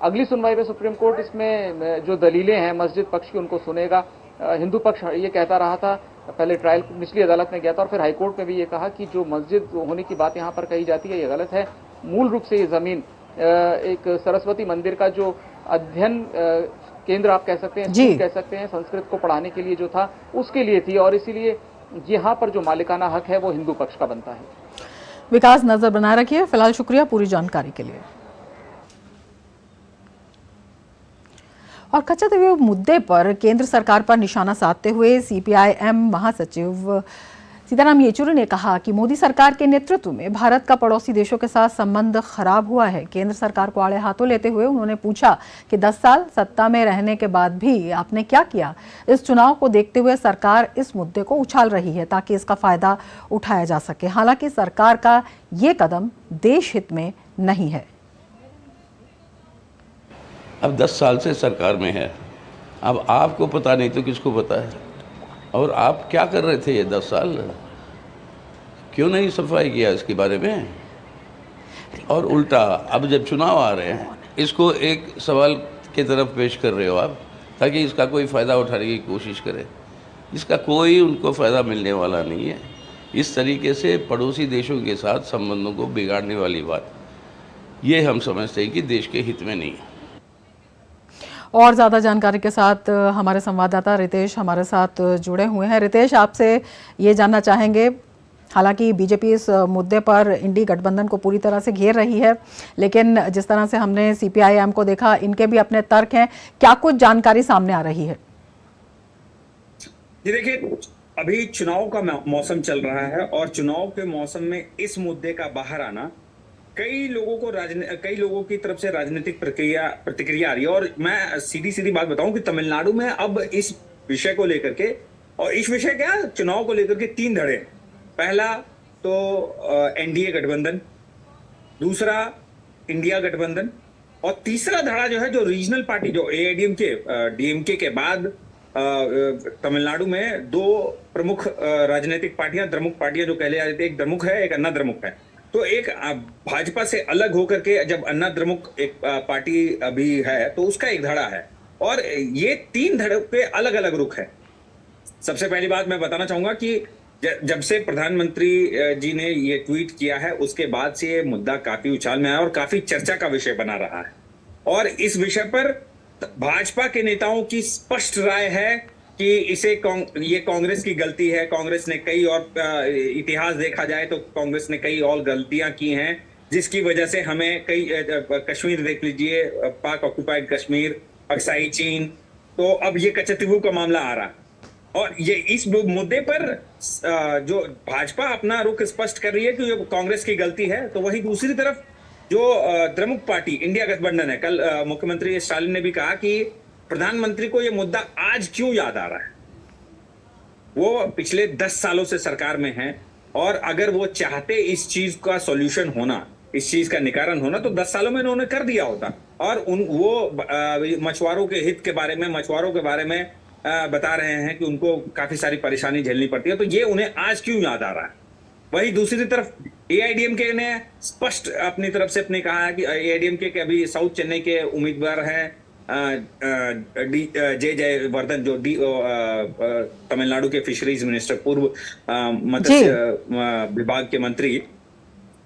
अगली सुनवाई में सुप्रीम कोर्ट इसमें जो दलीलें हैं मस्जिद पक्ष की उनको सुनेगा। हिंदू पक्ष ये कहता रहा था, पहले ट्रायल निचली अदालत में गया था और फिर हाईकोर्ट में भी ये कहा कि जो मस्जिद होने की बात यहाँ पर कही जाती है ये गलत है। मूल रूप से ये जमीन एक सरस्वती मंदिर का जो अध्ययन केंद्र आप कह सकते हैं, स्कूल कह सकते हैं, संस्कृत को पढ़ाने के लिए जो था उसके लिए थी, और इसीलिए यहाँ पर जो मालिकाना हक है वो हिंदू पक्ष का बनता है। विकास, नजर बनाए रखिए। फिलहाल शुक्रिया पूरी जानकारी के लिए। और कच्चा तेल मुद्दे पर केंद्र सरकार पर निशाना साधते हुए सीपीआईएम महासचिव सीताराम येचुरी ने कहा कि मोदी सरकार के नेतृत्व में भारत का पड़ोसी देशों के साथ संबंध खराब हुआ है। केंद्र सरकार को आड़े हाथों लेते हुए उन्होंने पूछा कि 10 साल सत्ता में रहने के बाद भी आपने क्या किया। इस चुनाव को देखते हुए सरकार इस मुद्दे को उछाल रही है ताकि इसका फायदा उठाया जा सके। हालांकि सरकार का ये कदम देश हित में नहीं है। अब 10 साल से सरकार में है, अब आपको पता नहीं तो किसको पता है? और आप क्या कर रहे थे ये 10 साल? क्यों नहीं सफाई किया इसके बारे में? और उल्टा अब जब चुनाव आ रहे हैं इसको एक सवाल की तरफ पेश कर रहे हो आप, ताकि इसका कोई फ़ायदा उठाने की कोशिश करें। इसका कोई उनको फ़ायदा मिलने वाला नहीं है। इस तरीके से पड़ोसी देशों के साथ संबंधों को बिगाड़ने वाली बात, ये हम समझते हैं कि देश के हित में नहीं है। और ज़्यादा जानकारी के साथ हमारे संवाददाता रितेश हमारे साथ जुड़े हुए हैं। रितेश, आपसे ये जानना चाहेंगे, हालांकि बीजेपी इस मुद्दे पर इंडी गठबंधन को पूरी तरह से घेर रही है, लेकिन जिस तरह से हमने सीपीआईएम को देखा, इनके भी अपने तर्क हैं। क्या कुछ जानकारी सामने आ रही है? जी देखिए, अभी चुनाव का मौसम चल रहा है और चुनाव के मौसम में इस मुद्दे का बाहर आना कई लोगों की तरफ से राजनीतिक प्रतिक्रिया आ रही है। और मैं सीधी बात बताऊं कि तमिलनाडु में अब इस विषय को लेकर के, और इस विषय क्या चुनाव को लेकर के 3 धड़े। पहला तो एनडीए गठबंधन, दूसरा इंडिया गठबंधन, और तीसरा धड़ा जो है जो रीजनल पार्टी जो एआईडीएमके डीएमके के बाद तमिलनाडु में 2 प्रमुख राजनीतिक पार्टियां, द्रमुक पार्टियां जो कहले जाते हैं, एक द्रमुक है एक अन्ना द्रमुक है। तो एक भाजपा से अलग होकर के जब अन्ना द्रमुक एक पार्टी अभी है तो उसका एक धड़ा है, और ये 3 धड़ों पे अलग अलग रुख है। सबसे पहली बात मैं बताना चाहूंगा कि जब से प्रधानमंत्री जी ने ये ट्वीट किया है उसके बाद से ये मुद्दा काफी उछाल में आया और काफी चर्चा का विषय बना रहा है। और इस विषय पर भाजपा के नेताओं की स्पष्ट राय है कि ये कांग्रेस की गलती है। कांग्रेस ने कई और इतिहास देखा जाए तो कांग्रेस ने कई और गलतियां की हैं, जिसकी वजह से हमें कई कश्मीर देख लीजिए, पाक ऑक्युपाइड कश्मीर, अक्साई चीन, तो अब ये कचहरी का मामला आ रहा। और ये इस मुद्दे पर जो भाजपा अपना रुख स्पष्ट कर रही है कि ये कांग्रेस की गलती है, तो वहीं दूसरी तरफ जो द्रमुक पार्टी इंडिया गठबंधन है, कल मुख्यमंत्री स्टालिन ने भी कहा कि प्रधानमंत्री को यह मुद्दा आज क्यों याद आ रहा है। वो पिछले 10 सालों से सरकार में हैं, और अगर वो चाहते इस चीज का सॉल्यूशन होना, इस चीज का निवारण होना, तो 10 सालों में उन्होंने कर दिया होता। और वो मछुआरों के हित के बारे में, मछुआरों के बारे में बता रहे हैं कि उनको काफी सारी परेशानी झेलनी पड़ती है, तो ये उन्हें आज क्यों याद आ रहा है। वहीं दूसरी तरफ एआईडीएमके ने स्पष्ट अपनी तरफ से अपने कहा है कि एआईडीएमके के अभी साउथ चेन्नई के उम्मीदवार हैं जयवर्धन, जो तमिलनाडु के फिशरीज मिनिस्टर, पूर्व मत्स्य विभाग के मंत्री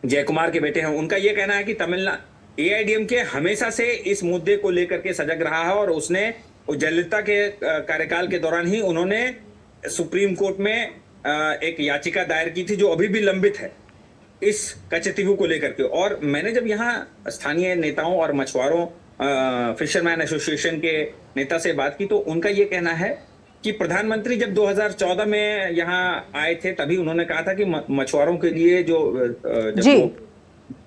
जय कुमार के बेटे हैं। उनका यह कहना है कि एआईडीएमके हमेशा से इस मुद्दे को लेकर के सजग रहा है, और उसने जयललिता के कार्यकाल के दौरान ही उन्होंने सुप्रीम कोर्ट में एक याचिका दायर की थी जो अभी भी लंबित है इस कचहरी को लेकर के। और मैंने जब यहाँ स्थानीय नेताओं और मछुआरों फिशरमैन एसोसिएशन के नेता से बात की, तो उनका ये कहना है कि प्रधानमंत्री जब 2014 में यहाँ आए थे तभी उन्होंने कहा था कि मछुआरों के लिए जब वो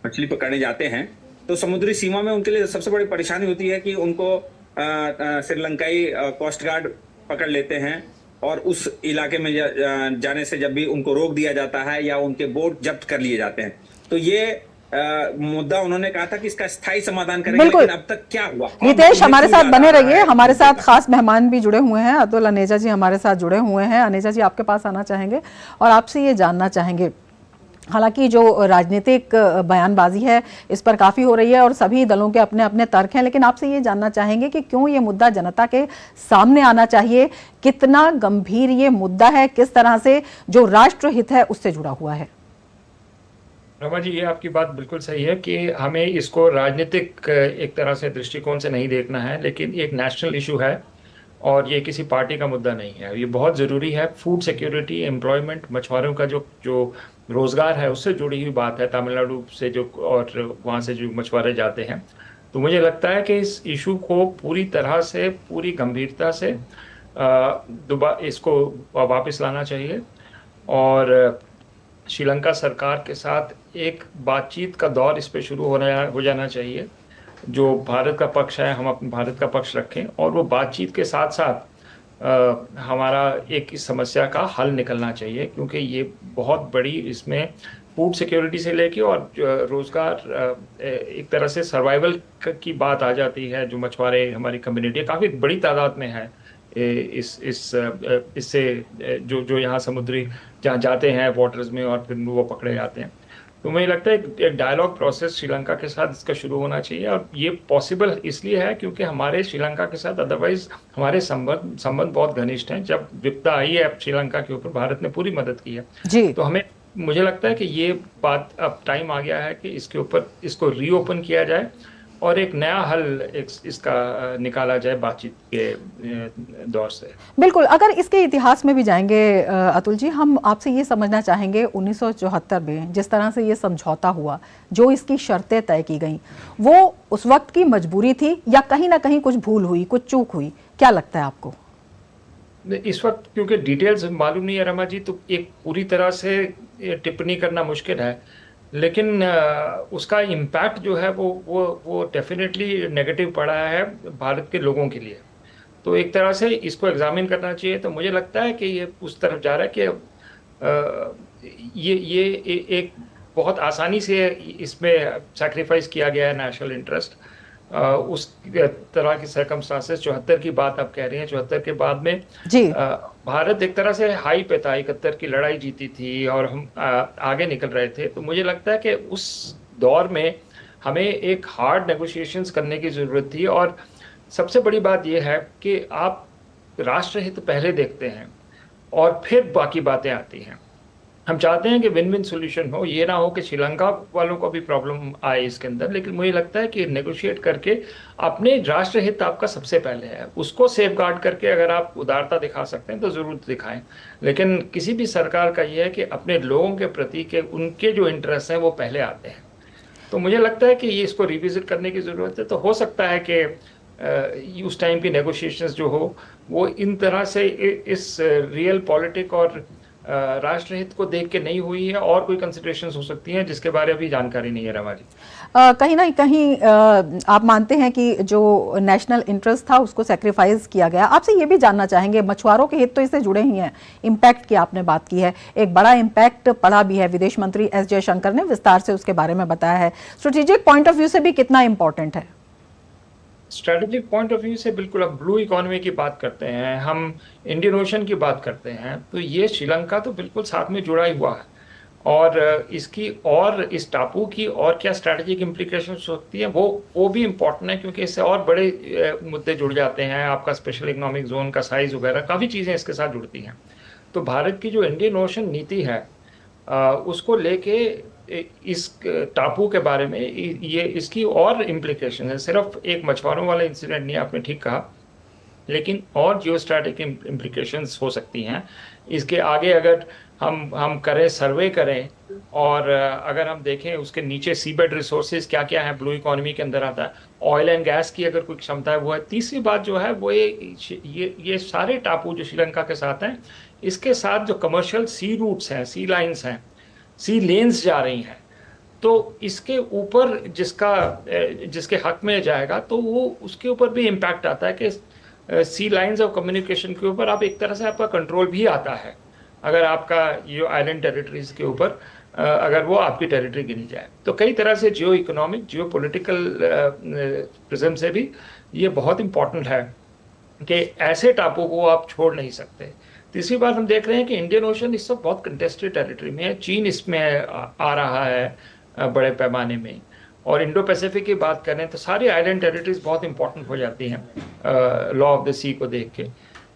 मछली पकड़ने जाते हैं तो समुद्री सीमा में उनके लिए सबसे बड़ी परेशानी होती है कि उनको श्रीलंकाई कोस्ट गार्ड पकड़ लेते हैं और उस इलाके में जाने से जब भी उनको रोक दिया जाता है या उनके बोट जब्त कर लिए जाते हैं। तो ये मुद्दा उन्होंने कहा था कि इसका स्थायी समाधान करेंगे, लेकिन अब तक क्या हुआ? रितेश हमारे साथ बने रहिए, हमारे साथ खास मेहमान भी जुड़े हुए हैं, अतुल अनेजा जी हमारे साथ जुड़े हुए हैं। अनेजा जी आपके पास आना चाहेंगे और आपसे ये जानना चाहेंगे, हालांकि जो राजनीतिक बयानबाजी है इस पर काफ़ी हो रही है और सभी दलों के अपने अपने तर्क हैं, लेकिन आपसे ये जानना चाहेंगे कि क्यों ये मुद्दा जनता के सामने आना चाहिए, कितना गंभीर ये मुद्दा है, किस तरह से जो राष्ट्रहित है उससे जुड़ा हुआ है? रमा जी, ये आपकी बात बिल्कुल सही है कि हमें इसको राजनीतिक एक तरह से दृष्टिकोण से नहीं देखना है, लेकिन एक नेशनल इशू है और ये किसी पार्टी का मुद्दा नहीं है। ये बहुत ज़रूरी है। फूड सिक्योरिटी, एम्प्लॉयमेंट, मछुआरों का जो रोज़गार है उससे जुड़ी हुई बात है, तमिलनाडु से जो और वहाँ से जो मछुआरे जाते हैं। तो मुझे लगता है कि इस इशू को पूरी तरह से, पूरी गंभीरता से इसको वापस लाना चाहिए और श्रीलंका सरकार के साथ एक बातचीत का दौर इस पर शुरू हो जाना चाहिए। जो भारत का पक्ष है, हम अपने भारत का पक्ष रखें और वो बातचीत के साथ साथ हमारा एक इस समस्या का हल निकलना चाहिए, क्योंकि ये बहुत बड़ी, इसमें फूड सिक्योरिटी से लेके और रोज़गार, एक तरह से सर्वाइवल की बात आ जाती है। जो मछुआरे हमारी कम्युनिटी काफ़ी बड़ी तादाद में है, इससे जो यहाँ समुद्री जहाँ जाते हैं वाटर्स में और फिर वो पकड़े जाते हैं। तो मुझे लगता है एक डायलॉग प्रोसेस श्रीलंका के साथ इसका शुरू होना चाहिए और ये पॉसिबल इसलिए है क्योंकि हमारे श्रीलंका के साथ अदरवाइज हमारे संबंध बहुत घनिष्ठ हैं। जब विपदा आई है श्रीलंका के ऊपर, भारत ने पूरी मदद की है जी। तो मुझे लगता है कि ये बात अब टाइम आ गया है कि इसके ऊपर इसको रीओपन किया जाए और एक नया हल इसका निकाला जाए बातचीत के दौर से। बिल्कुल, अगर इसके इतिहास में भी जाएंगे अतुल जी, हम आपसे ये समझना चाहेंगे 1974 में जिस तरह से ये समझौता हुआ, जो इसकी शर्तें तय की गई, वो उस वक्त की मजबूरी थी या कहीं ना कहीं कुछ भूल हुई, कुछ चूक हुई? क्या लगता है आपको? इस वक्त क्योंकि डिटेल्स मालूम नहीं है रमा जी, तो एक पूरी तरह से टिप्पणी करना मुश्किल है, लेकिन उसका इम्पैक्ट जो है वो डेफिनेटली नेगेटिव पड़ा है भारत के लोगों के लिए। तो एक तरह से इसको एग्जामिन करना चाहिए। तो मुझे लगता है कि ये उस तरफ जा रहा है कि ये एक बहुत आसानी से इसमें सैक्रिफाइस किया गया है नेशनल इंटरेस्ट। उस तरह की सर्कमस्टांसेस 74 की बात आप कह रही हैं, 74 के बाद में जी भारत एक तरह से हाई पे था, 71 की लड़ाई जीती थी और हम आगे निकल रहे थे। तो मुझे लगता है कि उस दौर में हमें एक हार्ड नेगोशिएशंस करने की ज़रूरत थी और सबसे बड़ी बात यह है कि आप राष्ट्रहित पहले देखते हैं और फिर बाकी बातें आती हैं। हम चाहते हैं कि विन विन सोल्यूशन हो, ये ना हो कि श्रीलंका वालों को भी प्रॉब्लम आए इसके अंदर, लेकिन मुझे लगता है कि नेगोशिएट करके अपने राष्ट्रहित आपका सबसे पहले है, उसको सेफगार्ड करके अगर आप उदारता दिखा सकते हैं तो ज़रूर दिखाएं। लेकिन किसी भी सरकार का ये है कि अपने लोगों के प्रति के उनके जो इंटरेस्ट हैं वो पहले आते हैं। तो मुझे लगता है कि ये इसको रिविजिट करने की ज़रूरत है। तो हो सकता है कि उस टाइम की नेगोशिएशंस जो हो वो इन तरह से इस रियल पॉलिटिक और राष्ट्रहित को देख के नहीं हुई है और कोई कंसिडरेशंस हो सकती हैं जिसके बारे में अभी जानकारी नहीं है रमा जी। कहीं ना कहीं आप मानते हैं कि जो नेशनल इंटरेस्ट था उसको सैक्रिफाइस किया गया। आपसे ये भी जानना चाहेंगे, मछुआरों के हित तो इससे जुड़े ही हैं, इम्पैक्ट की आपने बात की है, एक बड़ा इम्पैक्ट पड़ा भी है, विदेश मंत्री एस जयशंकर ने विस्तार से उसके बारे में बताया है। स्ट्रेटेजिक पॉइंट ऑफ व्यू से भी कितना इंपॉर्टेंट है? स्ट्रैटेजिक पॉइंट ऑफ व्यू से बिल्कुल, अब ब्लू इकोनॉमी की बात करते हैं, हम इंडियन ओशन की बात करते हैं, तो ये श्रीलंका तो बिल्कुल साथ में जुड़ा ही हुआ है और इसकी और इस टापू की और क्या स्ट्रैटेजिक इम्प्लीकेशंस हो सकती हैं वो भी इम्पोर्टेंट है, क्योंकि इससे और बड़े मुद्दे जुड़ जाते हैं। आपका स्पेशल इकोनॉमिक जोन का साइज़ वगैरह काफ़ी चीज़ें इसके साथ जुड़ती हैं। तो भारत की जो इंडियन ओशन नीति है उसको लेके इस टापू के बारे में ये इसकी और इम्प्लीकेशन है। सिर्फ एक मछुआरों वाला इंसिडेंट नहीं, आपने ठीक कहा, लेकिन और जियो स्ट्रैटेजिक इम्प्लीकेशंस हो सकती हैं। इसके आगे अगर हम करें, सर्वे करें और अगर हम देखें उसके नीचे सीबेड रिसोर्सेज क्या क्या है, ब्लू इकोनॉमी के अंदर आता है, ऑयल एंड गैस की अगर कोई क्षमता है वो है। तीसरी बात जो है वो ये सारे टापू जो श्रीलंका के साथ हैं, इसके साथ जो कमर्शियल सी रूट्स हैं, सी लाइन्स हैं, सी लेन्स जा रही हैं, तो इसके ऊपर जिसके हक में जाएगा तो वो उसके ऊपर भी इम्पैक्ट आता है कि सी लाइन्स ऑफ कम्युनिकेशन के ऊपर आप एक तरह से आपका कंट्रोल भी आता है अगर आपका ये आइलैंड टेरिटरीज के ऊपर अगर वो आपकी टेरिटरी गिनी जाए। तो कई तरह से जियो इकोनॉमिक, जियो पोलिटिकल प्रिज्म से भी ये बहुत इम्पॉर्टेंट है कि ऐसे टापू को आप छोड़ नहीं सकते। तीसरी बात हम देख रहे हैं कि इंडियन ओशन इस वक्त बहुत कंटेस्टेड टेरिटरी में है, चीन इसमें आ रहा है बड़े पैमाने में, और इंडो पैसिफिक की बात करें तो सारी आइलैंड टेरिटरीज बहुत इंपॉर्टेंट हो जाती हैं लॉ ऑफ द सी को देख के।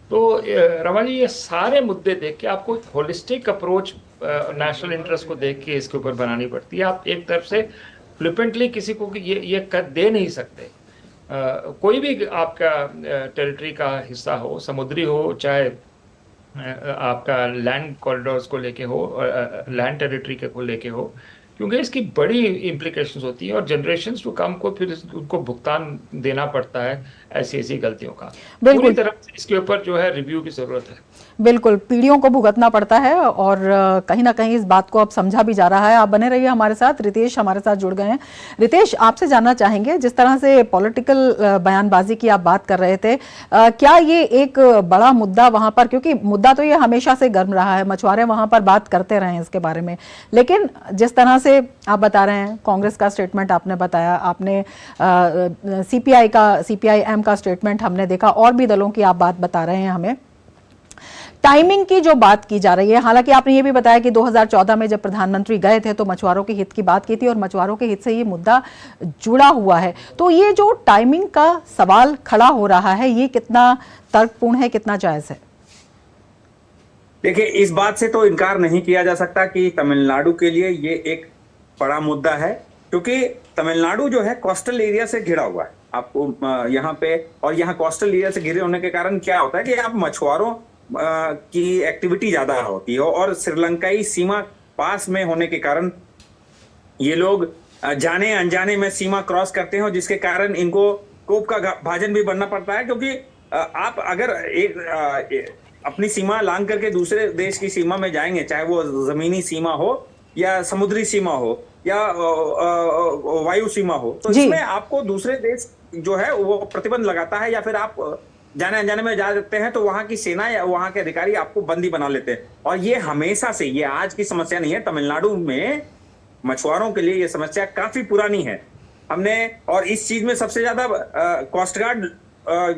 तो रमा जी, ये सारे मुद्दे देख के आपको एक होलिस्टिक अप्रोच नेशनल इंटरेस्ट को देख के इसके ऊपर बनानी पड़ती है। आप एक तरफ से फ्लिपेंटली किसी को ये कर दे नहीं सकते। कोई भी आपका टेरिटरी का हिस्सा हो, समुद्री हो चाहे आपका लैंड कॉरिडोर्स को लेके हो, लैंड टेरिटरी को लेके हो, क्योंकि इसकी बड़ी इम्प्लीकेशंस होती है और जनरेशंस टू कम को फिर उनको भुगतान देना पड़ता है ऐसी गलतियों का। पूरी तरह से इसके ऊपर जो है रिव्यू की जरूरत है। बिल्कुल, पीढ़ियों को भुगतना पड़ता है और कहीं ना कहीं इस बात को अब समझा भी जा रहा है। आप बने रहिए हमारे साथ। रितेश हमारे साथ जुड़ गए हैं। रितेश, आपसे जानना चाहेंगे, जिस तरह से पॉलिटिकल बयानबाजी की आप बात कर रहे थे, क्या ये एक बड़ा मुद्दा वहां पर, क्योंकि मुद्दा तो ये हमेशा से गर्म रहा है, मछुआरे वहां पर बात करते रहे हैं इसके बारे में, लेकिन जिस तरह से आप बता रहे हैं, कांग्रेस का स्टेटमेंट आपने बताया, आपने सीपीआईएम का स्टेटमेंट हमने देखा, और भी दलों की आप बात बता रहे हैं हमें। टाइमिंग की जो बात की जा रही है, हालांकि आपने ये भी बताया कि 2014 में जब प्रधानमंत्री गए थे तो मछुआरों के हित की बात की थी और मछुआरों के हित से ये मुद्दा जुड़ा हुआ है, तो ये जो टाइमिंग का सवाल खड़ा हो रहा है, ये कितना तर्कपूर्ण है, कितना जायज है? देखिए, इस बात से तो इनकार नहीं किया जा सकता कि तमिलनाडु के लिए ये एक बड़ा मुद्दा है, क्योंकि तमिलनाडु जो है कोस्टल एरिया से घिरा हुआ है। आपको यहाँ पे, और यहाँ कोस्टल एरिया से घिरे होने के कारण क्या होता है कि आप मछुआरों की एक्टिविटी ज्यादा होती है, और श्रीलंकाई सीमा पास में होने के कारण ये लोग जाने अनजाने में सीमा क्रॉस करते हैं, जिसके कारण इनको कोप का भाजन भी बनना पड़ता है। क्योंकि आप अगर एक अपनी सीमा लांघ करके दूसरे देश की सीमा में जाएंगे, चाहे वो जमीनी सीमा हो या समुद्री सीमा हो या वायु सीमा हो, तो इसमें आपको दूसरे देश जो है वो प्रतिबंध लगाता है, या फिर आप जाने अनजाने में जा सकते हैं तो वहां की सेना या वहां के अधिकारी आपको बंदी बना लेते हैं। और ये हमेशा से, ये आज की समस्या नहीं है, तमिलनाडु में मछुआरों के लिए ये समस्या काफी पुरानी है। हमने, और इस चीज में सबसे ज्यादा कोस्ट गार्ड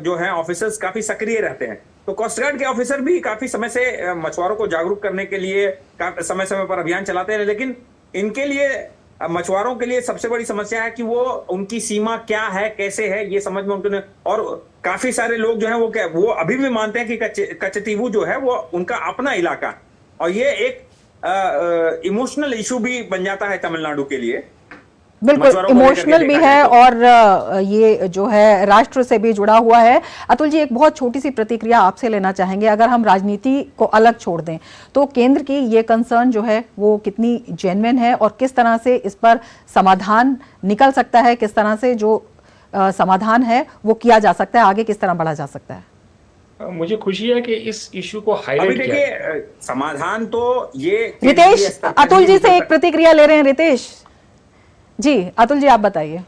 जो है ऑफिसर्स काफी सक्रिय रहते हैं, तो कोस्ट गार्ड के ऑफिसर भी काफी समय से मछुआरों को जागरूक करने के लिए समय समय पर अभियान चलाते हैं। लेकिन इनके लिए, मछुआरों के लिए सबसे बड़ी समस्या है कि वो उनकी सीमा क्या है, कैसे है, ये समझ में उनके, और काफी सारे लोग जो है वो अभी भी मानते हैं कि कचतीवू जो है वो उनका अपना इलाका, और ये एक इमोशनल इशू भी बन जाता है तमिलनाडु के लिए। बिल्कुल इमोशनल भी है और ये जो है राष्ट्र से भी जुड़ा हुआ है। अतुल जी, एक बहुत छोटी सी प्रतिक्रिया आपसे लेना चाहेंगे। अगर हम राजनीति को अलग छोड़ दें तो केंद्र की ये कंसर्न जो है वो कितनी जेन्युइन है और किस तरह से इस पर समाधान निकल सकता है, किस तरह से जो समाधान है वो किया जा सकता है, आगे किस तरह बढ़ा जा सकता है? मुझे खुशी है कि इस इशू को हाईलाइट किया। देखिए, समाधान तो ये, रितेश, अतुल जी से एक प्रतिक्रिया ले रहे हैं। रितेश जी, अतुल जी आप बताइए।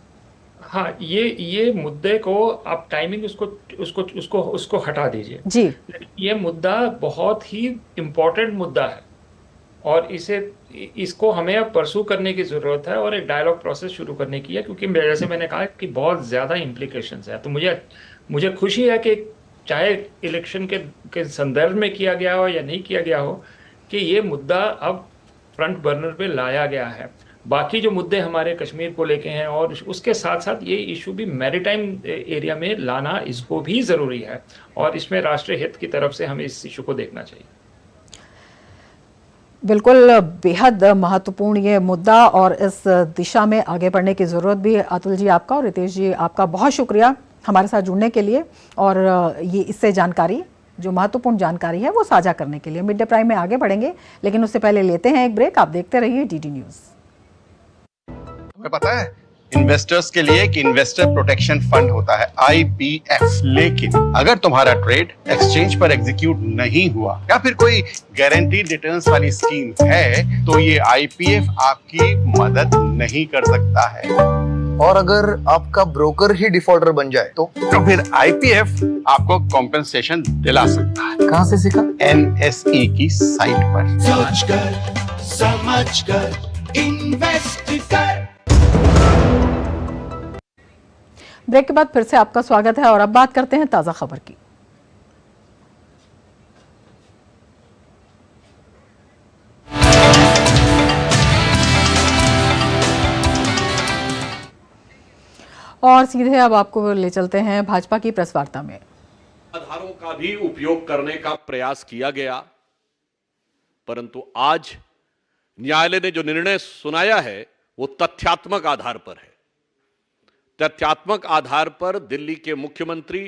हाँ, ये मुद्दे को आप टाइमिंग उसको हटा दीजिए जी। ये मुद्दा बहुत ही इम्पोर्टेंट मुद्दा है और इसको हमें अब परसू करने की जरूरत है और एक डायलॉग प्रोसेस शुरू करने की है, क्योंकि जैसे मैंने कहा कि बहुत ज्यादा इम्प्लीकेशंस है। तो मुझे खुशी है कि चाहे इलेक्शन के संदर्भ में किया गया हो या नहीं किया गया हो, कि ये मुद्दा अब फ्रंट बर्नर पे लाया गया है। बाकी जो मुद्दे हमारे कश्मीर को लेके हैं और उसके साथ साथ ये इशू भी मैरीटाइम एरिया में लाना, इसको भी ज़रूरी है और इसमें राष्ट्रीय हित की तरफ से हमें इस इशू को देखना चाहिए। बिल्कुल, बेहद महत्वपूर्ण ये मुद्दा और इस दिशा में आगे बढ़ने की ज़रूरत भी है। अतुल जी आपका और रितेश जी आपका बहुत शुक्रिया हमारे साथ जुड़ने के लिए और ये इससे जानकारी, जो महत्वपूर्ण जानकारी है वो साझा करने के लिए। मिड डे प्राइम में आगे बढ़ेंगे, लेकिन उससे पहले लेते हैं एक ब्रेक। आप देखते रहिए डीडी न्यूज़। तुम्हें पता है इन्वेस्टर्स के लिए एक इन्वेस्टर प्रोटेक्शन फंड होता है IPF। लेकिन अगर तुम्हारा ट्रेड एक्सचेंज पर एग्जीक्यूट नहीं हुआ या फिर कोई गारंटीड रिटर्न्स वाली स्कीम है तो ये IPF आपकी मदद नहीं कर सकता है। और अगर आपका ब्रोकर ही डिफॉल्टर बन जाए तो फिर IPF आपको कॉम्पेंसेशन दिला सकता है। कहां से सीखा? NSE की साइट पर। सोच कर समझ कर इन्वेस्ट कर। ब्रेक के बाद फिर से आपका स्वागत है और अब बात करते हैं ताजा खबर की। और सीधे अब आपको ले चलते हैं भाजपा की प्रेस वार्ता में। आधारों का भी उपयोग करने का प्रयास किया गया, परंतु आज न्यायालय ने जो निर्णय सुनाया है वो तथ्यात्मक आधार पर है। तथ्यात्मक आधार पर दिल्ली के मुख्यमंत्री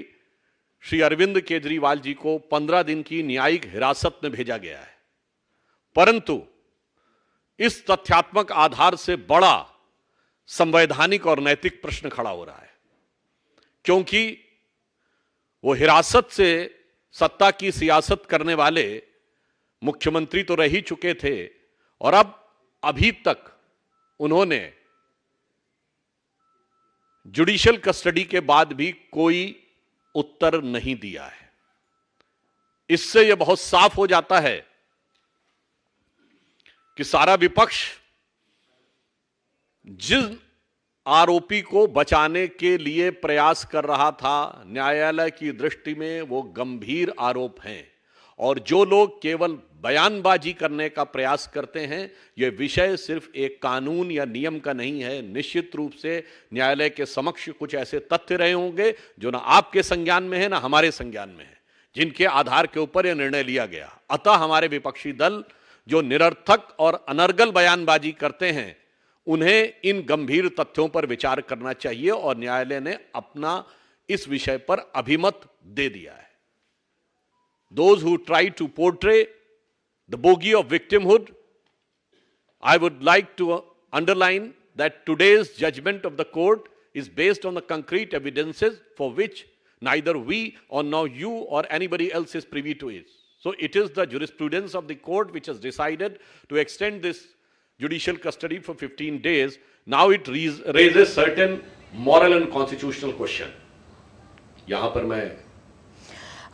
श्री अरविंद केजरीवाल जी को 15 दिन की न्यायिक हिरासत में भेजा गया है, परंतु इस तथ्यात्मक आधार से बड़ा संवैधानिक और नैतिक प्रश्न खड़ा हो रहा है, क्योंकि वो हिरासत से सत्ता की सियासत करने वाले मुख्यमंत्री तो रह ही चुके थे और अब अभी तक उन्होंने जुडिशियल कस्टडी के बाद भी कोई उत्तर नहीं दिया है। इससे यह बहुत साफ हो जाता है कि सारा विपक्ष जिन आरोपी को बचाने के लिए प्रयास कर रहा था, न्यायालय की दृष्टि में वो गंभीर आरोप हैं, और जो लोग केवल बयानबाजी करने का प्रयास करते हैं, यह विषय सिर्फ एक कानून या नियम का नहीं है। निश्चित रूप से न्यायालय के समक्ष कुछ ऐसे तथ्य रहे होंगे जो ना आपके संज्ञान में है ना हमारे संज्ञान में है, जिनके आधार के ऊपर यह निर्णय लिया गया। अतः हमारे विपक्षी दल जो निरर्थक और अनर्गल बयानबाजी करते हैं, उन्हें इन गंभीर तथ्यों पर विचार करना चाहिए और न्यायालय ने अपना इस विषय पर अभिमत दे दिया है। Those who try to portray the bogey of victimhood, I would like to underline that today's judgment of the court is based on the concrete evidences for which neither we or now you or anybody else is privy to it. So it is the jurisprudence of the court which has decided to extend this judicial custody for 15 days. Now it raises certain moral and constitutional question. यहां पर मैं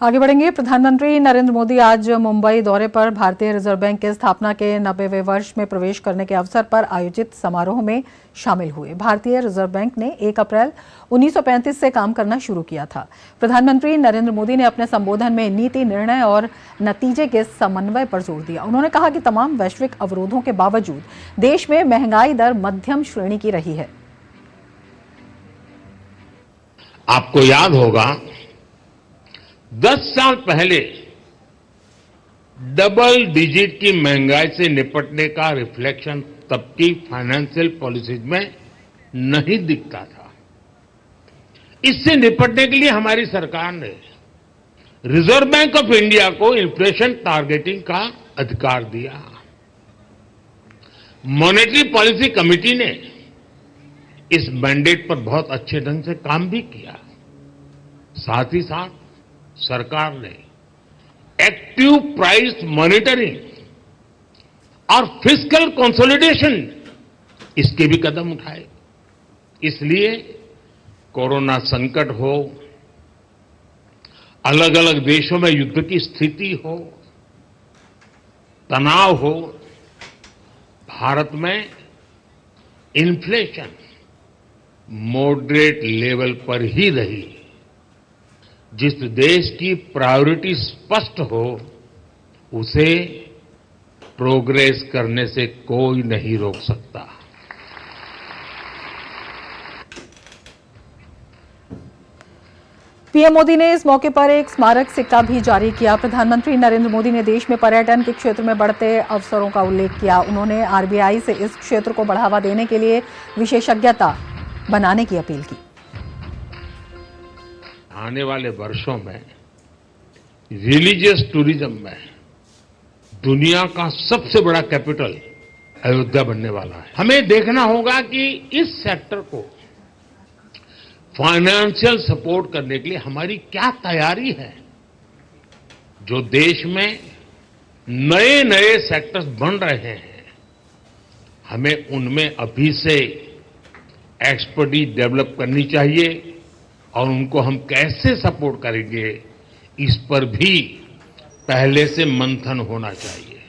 आगे बढ़ेंगे। प्रधानमंत्री नरेंद्र मोदी आज मुंबई दौरे पर भारतीय रिजर्व बैंक के स्थापना के 90वें वर्ष में प्रवेश करने के अवसर पर आयोजित समारोह में शामिल हुए। भारतीय रिजर्व बैंक ने 1 अप्रैल 1935 से काम करना शुरू किया था। प्रधानमंत्री नरेंद्र मोदी ने अपने संबोधन में नीति, निर्णय और नतीजे के समन्वय पर जोर दिया। उन्होंने कहा कि तमाम वैश्विक अवरोधों के बावजूद देश में महंगाई दर मध्यम श्रेणी की रही है। आपको याद होगा 10 साल पहले डबल डिजिट की महंगाई से निपटने का रिफ्लेक्शन तब की फाइनेंशियल पॉलिसीज में नहीं दिखता था। इससे निपटने के लिए हमारी सरकार ने रिजर्व बैंक ऑफ इंडिया को इन्फ्लेशन टारगेटिंग का अधिकार दिया। मॉनेटरी पॉलिसी कमेटी ने इस मैंडेट पर बहुत अच्छे ढंग से काम भी किया। साथ ही साथ सरकार ने एक्टिव प्राइस मॉनिटरिंग और फिस्कल कंसोलिडेशन इसके भी कदम उठाए। इसलिए कोरोना संकट हो, अलग अलग देशों में युद्ध की स्थिति हो, तनाव हो, भारत में इन्फ्लेशन मॉडरेट लेवल पर ही रही। जिस देश की प्रायोरिटी स्पष्ट हो, उसे प्रोग्रेस करने से कोई नहीं रोक सकता। पीएम मोदी ने इस मौके पर एक स्मारक सिक्का भी जारी किया। प्रधानमंत्री नरेंद्र मोदी ने देश में पर्यटन के क्षेत्र में बढ़ते अवसरों का उल्लेख किया। उन्होंने आरबीआई से इस क्षेत्र को बढ़ावा देने के लिए विशेषज्ञता बनाने की अपील की। आने वाले वर्षों में रिलीजियस टूरिज्म में दुनिया का सबसे बड़ा कैपिटल अयोध्या बनने वाला है। हमें देखना होगा कि इस सेक्टर को फाइनेंशियल सपोर्ट करने के लिए हमारी क्या तैयारी है। जो देश में नए नए सेक्टर्स बन रहे हैं, हमें उनमें अभी से एक्सपर्टीज डेवलप करनी चाहिए और उनको हम कैसे सपोर्ट करेंगे, इस पर भी पहले से मंथन होना चाहिए।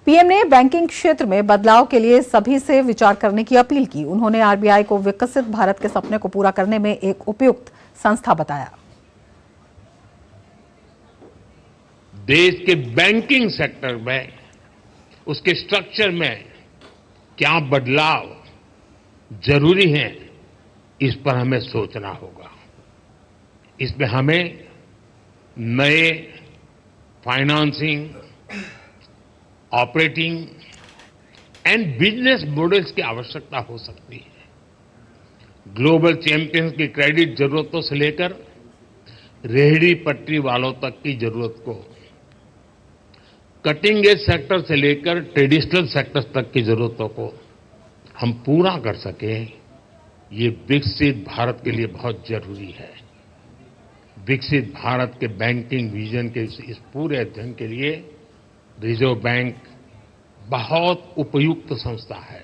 पीएम ने बैंकिंग क्षेत्र में बदलाव के लिए सभी से विचार करने की अपील की। उन्होंने आरबीआई को विकसित भारत के सपने को पूरा करने में एक उपयुक्त संस्था बताया। देश के बैंकिंग सेक्टर में, उसके स्ट्रक्चर में क्या बदलाव जरूरी है, इस पर हमें सोचना होगा। इसमें हमें नए financing, operating and business models की आवश्यकता हो सकती है। ग्लोबल चैंपियंस की क्रेडिट जरूरतों से लेकर रेहड़ी पटरी वालों तक की जरूरत को, कटिंग एज सेक्टर से लेकर ट्रेडिशनल सेक्टर्स तक की जरूरतों को हम पूरा कर सकें, ये विकसित भारत के लिए बहुत जरूरी है। विकसित भारत के बैंकिंग विजन के इस पूरे अध्ययन के लिए रिजर्व बैंक बहुत उपयुक्त संस्था है।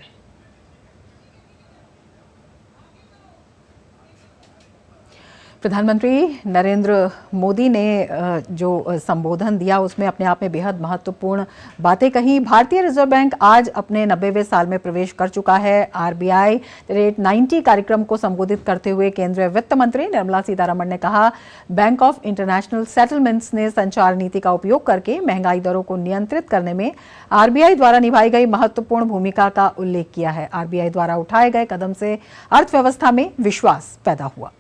प्रधानमंत्री नरेंद्र मोदी ने जो संबोधन दिया उसमें अपने आप में बेहद महत्वपूर्ण बातें कही। भारतीय रिजर्व बैंक आज अपने 90वें साल में प्रवेश कर चुका है। आरबीआई रेट 90 कार्यक्रम को संबोधित करते हुए केंद्रीय वित्त मंत्री निर्मला सीतारमण ने कहा, बैंक ऑफ इंटरनेशनल सेटलमेंट्स ने संचार नीति का उपयोग करके महंगाई दरों को नियंत्रित करने में आरबीआई द्वारा निभाई गई महत्वपूर्ण भूमिका का उल्लेख किया है। आरबीआई द्वारा उठाए गए कदम से अर्थव्यवस्था में विश्वास पैदा हुआ।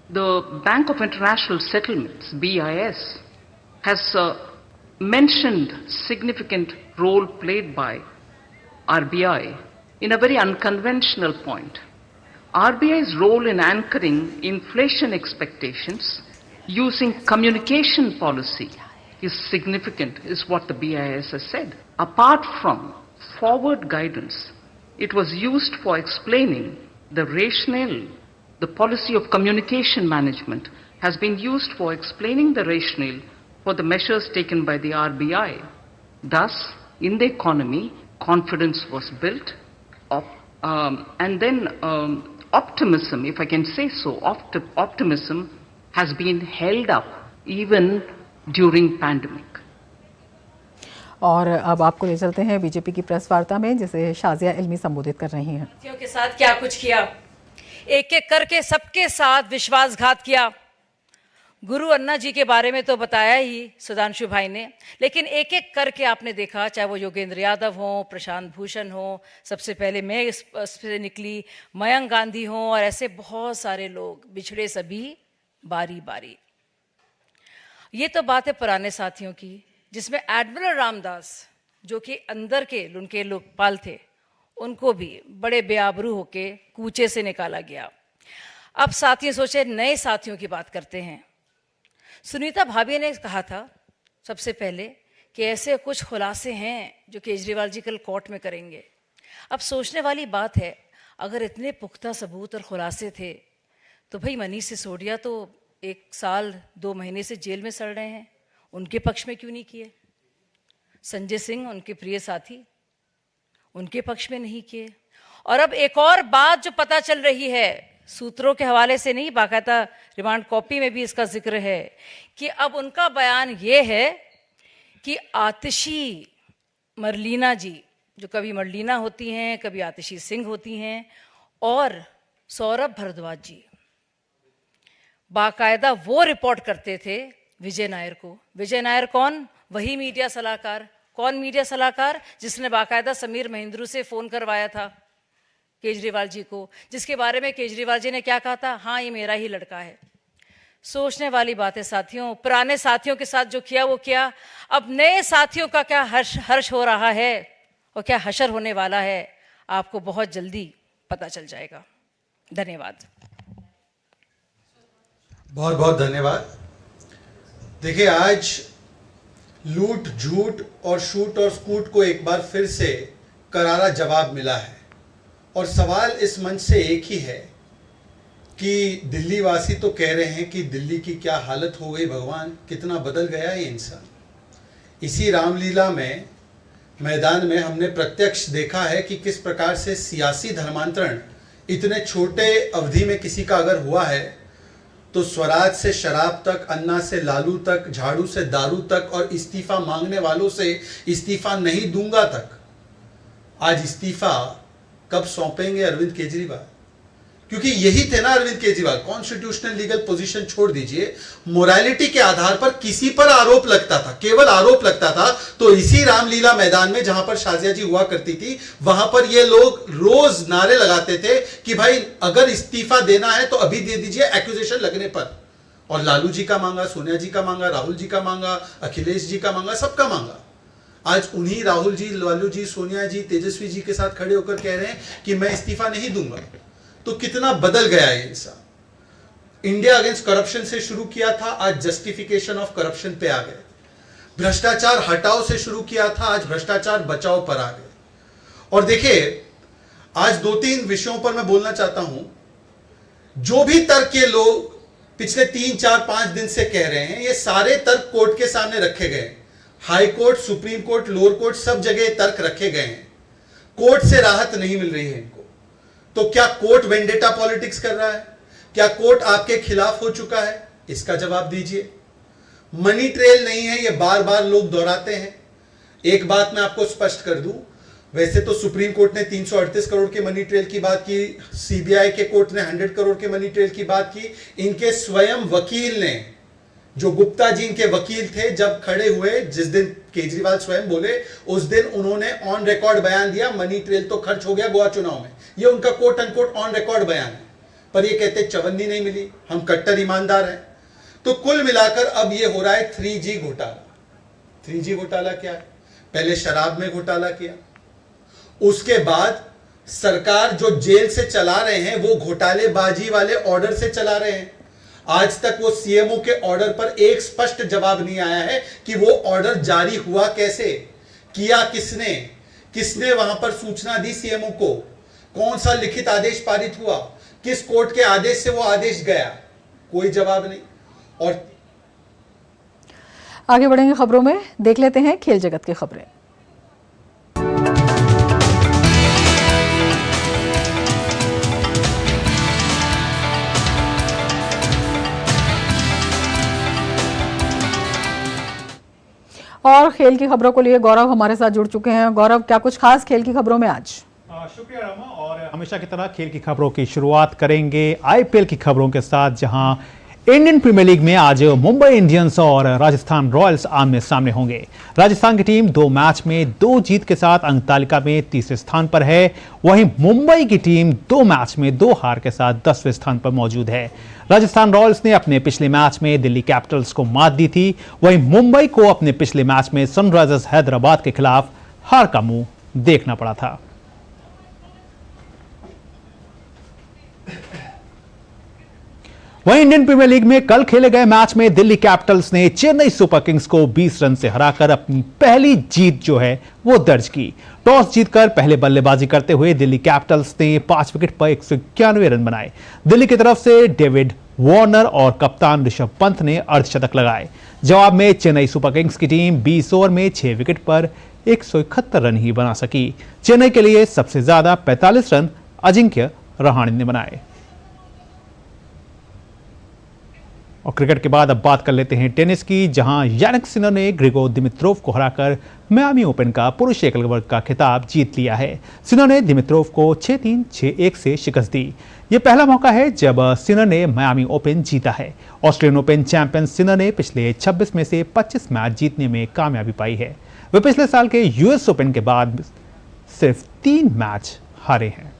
The Bank of International Settlements, BIS, has mentioned significant role played by RBI in a very unconventional point. RBI's role in anchoring inflation expectations using communication policy is significant, is what the BIS has said. Apart from forward guidance, it was used for explaining the rationale. The policy of communication management has been used for explaining the rationale for the measures taken by the RBI. Thus, in the economy, confidence was built, and then optimism, if I can say so, optimism has been held up even during pandemic. और अब आपको ले चलते हैं बीजेपी की प्रेस वार्ता में, जिसे शाजिया इल्मी संबोधित कर रही हैं। साथियों के साथ क्या कुछ किया, एक एक करके सबके साथ विश्वासघात किया। गुरु अन्ना जी के बारे में तो बताया ही सुधांशु भाई ने, लेकिन एक एक करके आपने देखा, चाहे वो योगेंद्र यादव हो, प्रशांत भूषण हो, सबसे पहले मैं इससे निकली, मयंक गांधी हो, और ऐसे बहुत सारे लोग बिछड़े सभी बारी बारी। ये तो बात है पुराने साथियों की, जिसमें एडमिरल रामदास जो कि अंदर के उनके लोकपाल थे, उनको भी बड़े बेआबरू होके कूचे से निकाला गया। अब साथियों सोचे नए साथियों की बात करते हैं। सुनीता भाभी ने कहा था सबसे पहले कि ऐसे कुछ खुलासे हैं जो केजरीवाल जी कल कोर्ट में करेंगे। अब सोचने वाली बात है, अगर इतने पुख्ता सबूत और खुलासे थे तो भाई मनीष सिसोदिया तो 1 साल 2 महीने से जेल में सड़ रहे हैं, उनके पक्ष में क्यों नहीं किए? संजय सिंह उनके प्रिय साथी, उनके पक्ष में नहीं किए। और अब एक और बात जो पता चल रही है, सूत्रों के हवाले से नहीं, बाकायदा रिमांड कॉपी में भी इसका जिक्र है, कि अब उनका बयान ये है कि आतिशी मरलीना जी, जो कभी मरलीना होती हैं कभी आतिशी सिंह होती हैं, और सौरभ भारद्वाज जी बाकायदा वो रिपोर्ट करते थे विजय नायर को। विजय नायर कौन? वही मीडिया सलाहकार। कौन मीडिया सलाहकार? जिसने बाकायदा समीर महेंद्रू से फोन करवाया था केजरीवाल जी को, जिसके बारे में केजरीवाल जी ने क्या कहा था, हाँ ये मेरा ही लड़का है। सोचने वाली बात है साथियों। पुराने साथियों के साथ जो किया वो किया, अब नए साथियों का क्या हर्ष हो रहा है और क्या हशर होने वाला है, आपको बहुत जल्दी पता चल जाएगा। धन्यवाद। बहुत बहुत धन्यवाद। देखिए, आज लूट, झूठ और शूट और स्कूट को एक बार फिर से करारा जवाब मिला है, और सवाल इस मंच से एक ही है कि दिल्ली वासी तो कह रहे हैं कि दिल्ली की क्या हालत हो गई, भगवान कितना बदल गया ये इंसान। इसी रामलीला में मैदान में हमने प्रत्यक्ष देखा है कि किस प्रकार से सियासी धर्मांतरण इतने छोटे अवधि में किसी का अगर हुआ है तो स्वराज से शराब तक, अन्ना से लालू तक, झाड़ू से दारू तक और इस्तीफा मांगने वालों से इस्तीफा नहीं दूंगा तक। आज इस्तीफा कब सौंपेंगे अरविंद केजरीवाल? क्योंकि यही थे ना Arvind Kejriwal, constitutional legal position छोड़ दीजिए, मोरालिटी के आधार पर किसी पर आरोप लगता था, केवल आरोप लगता था, तो इसी रामलीला मैदान में जहां पर शाजिया जी हुआ करती थी वहां पर ये लोग रोज नारे लगाते थे कि भाई अगर इस्तीफा देना है तो अभी दे दीजिए एक्यूजेशन लगने पर। और लालू जी का मांगा, सोनिया जी का मांगा, राहुल जी का मांगा, अखिलेश जी का मांगा, सबका मांगा। आज उन्हीं राहुल जी, लालू जी, सोनिया जी, तेजस्वी जी के साथ खड़े होकर कह रहे हैं कि मैं इस्तीफा नहीं दूंगा। तो कितना बदल गया है इंसान। इंडिया अगेंस्ट करप्शन से शुरू किया था, आज जस्टिफिकेशन ऑफ करप्शन पे आ गए। भ्रष्टाचार हटाओ से शुरू किया था, आज भ्रष्टाचार बचाओ पर आ गए। और देखिए, आज 2-3 विषयों पर मैं बोलना चाहता हूं। जो भी तर्क के लोग पिछले 3, 4, 5 दिन से कह रहे हैं, ये सारे तर्क कोर्ट के सामने रखे गए। High court, supreme court, lower court, सब जगह तर्क रखे गए हैं। कोर्ट से राहत नहीं मिल रही है इनको। तो क्या कोर्ट वेंडेटा पॉलिटिक्स कर रहा है? क्या कोर्ट आपके खिलाफ हो चुका है? इसका जवाब दीजिए। मनी ट्रेल नहीं है, ये बार बार लोग दोहराते हैं। एक बात मैं आपको स्पष्ट कर दूं, वैसे तो सुप्रीम कोर्ट ने 338 करोड़ के मनी ट्रेल की बात की, सीबीआई के कोर्ट ने 100 करोड़ के मनी ट्रेल की बात की। इनके स्वयं वकील ने, जो गुप्ता जी इनके वकील थे, जब खड़े हुए, जिस दिन केजरीवाल स्वयं बोले, उस दिन उन्होंने ऑन रिकॉर्ड बयान दिया मनी ट्रेल तो खर्च हो गया गोवा चुनाव में। ये उनका कोट अनकोट ऑन रिकॉर्ड बयान है। पर ये कहते चवन्नी नहीं मिली, हम कट्टर ईमानदार हैं। तो कुल मिलाकर अब ये हो रहा है 3G घोटाला। 3G घोटाला क्या है? पहले शराब में घोटाला किया, उसके बाद सरकार जो जेल से चला रहे हैं वो घोटालेबाजी वाले ऑर्डर से चला रहे हैं। आज तक वो सीएमओ के ऑर्डर पर एक स्पष्ट जवाब नहीं आया है कि वो ऑर्डर जारी हुआ कैसे, किया किसने, किसने वहां पर सूचना दी सीएमओ को, कौन सा लिखित आदेश पारित हुआ, किस कोर्ट के आदेश से वो आदेश गया, कोई जवाब नहीं। और आगे बढ़ेंगे खबरों में, देख लेते हैं खेल जगत की खबरें। और खेल की खबरों को लिए गौरव हमारे साथ जुड़ चुके हैं। गौरव, क्या कुछ खास खेल की खबरों में आज? शुक्रिया रमा, और हमेशा की तरह खेल की खबरों की शुरुआत करेंगे आईपीएल की खबरों के साथ, जहां इंडियन प्रीमियर लीग में आज मुंबई इंडियंस और राजस्थान रॉयल्स आमने सामने होंगे। राजस्थान की टीम 2 मैच में 2 जीत के साथ अंक तालिका में तीसरे स्थान पर है, वहीं मुंबई की टीम 2 मैच में 2 हार के साथ 10वें स्थान पर मौजूद है। राजस्थान रॉयल्स ने अपने पिछले मैच में दिल्ली कैपिटल्स को मात दी थी, वहीं मुंबई को अपने पिछले मैच में सनराइजर्स हैदराबाद के खिलाफ हार का मुंह देखना पड़ा था। वहीं इंडियन प्रीमियर लीग में कल खेले गए मैच में दिल्ली कैपिटल्स ने चेन्नई सुपर किंग्स को 20 रन से हराकर अपनी पहली जीत जो है वो दर्ज की। टॉस जीतकर पहले बल्लेबाजी करते हुए दिल्ली कैपिटल्स ने 5 विकेट पर 191 रन बनाए। दिल्ली की तरफ से डेविड वार्नर और कप्तान ऋषभ पंत ने अर्धशतक लगाए। जवाब में चेन्नई सुपर किंग्स की टीम 20 ओवर में 6 विकेट पर 171 रन ही बना सकी। चेन्नई के लिए सबसे ज्यादा 45 रन अजिंक्य रहाणे ने बनाए। और क्रिकेट के बाद अब बात कर लेते हैं टेनिस की, जहां यानिक सिनर ने ग्रिगोर दिमित्रोव को हराकर मियामी ओपन का पुरुष एकल वर्ग का खिताब जीत लिया है। सिनर ने दिमित्रोव को 6-3, 6-1 से शिकस्त दी। यह पहला मौका है जब सिनर ने मियामी ओपन जीता है। ऑस्ट्रेलियन ओपन चैंपियन सिनर ने पिछले 26 में से 25 मैच जीतने में कामयाबी पाई है। वे पिछले साल के यूएस ओपन के बाद सिर्फ 3 मैच हारे हैं।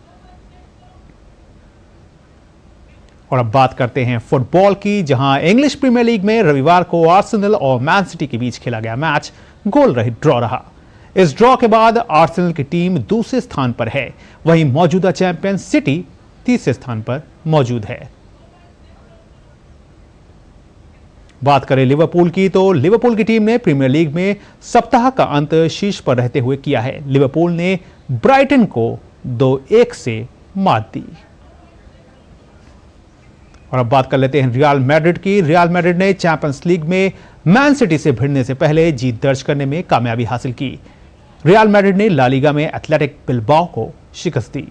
और अब बात करते हैं फुटबॉल की, जहां इंग्लिश प्रीमियर लीग में रविवार को आर्सेनल और मैन सिटी के बीच खेला गया मैच गोल रहित ड्रॉ रहा। इस ड्रॉ के बाद आर्सेनल की टीम दूसरे स्थान पर है, वहीं मौजूदा चैंपियन सिटी तीसरे स्थान पर मौजूद है। बात करें लिवरपूल की, तो लिवरपूल की टीम ने प्रीमियर लीग में सप्ताह का अंत शीर्ष पर रहते हुए किया है। लिवरपूल ने ब्राइटन को 2-1 से मात दी। और अब बात कर लेते हैं रियल मैड्रिड की। रियल मैड्रिड ने चैंपियंस लीग में मैन सिटी से भिड़ने से पहले जीत दर्ज करने में कामयाबी हासिल की। रियल मैड्रिड ने ला लीगा में एथलेटिक बिलबाओ को शिकस्त दी।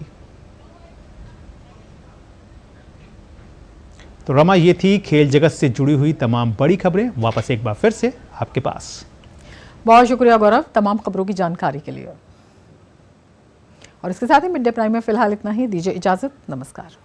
तो रमा, ये थी खेल जगत से जुड़ी हुई तमाम बड़ी खबरें। वापस एक बार फिर से आपके पास। बहुत शुक्रिया गौरव तमाम खबरों की जानकारी के लिए। और इसके साथ ही मिड डे प्राइम में फिलहाल इतना ही। दीजिए इजाजत, नमस्कार।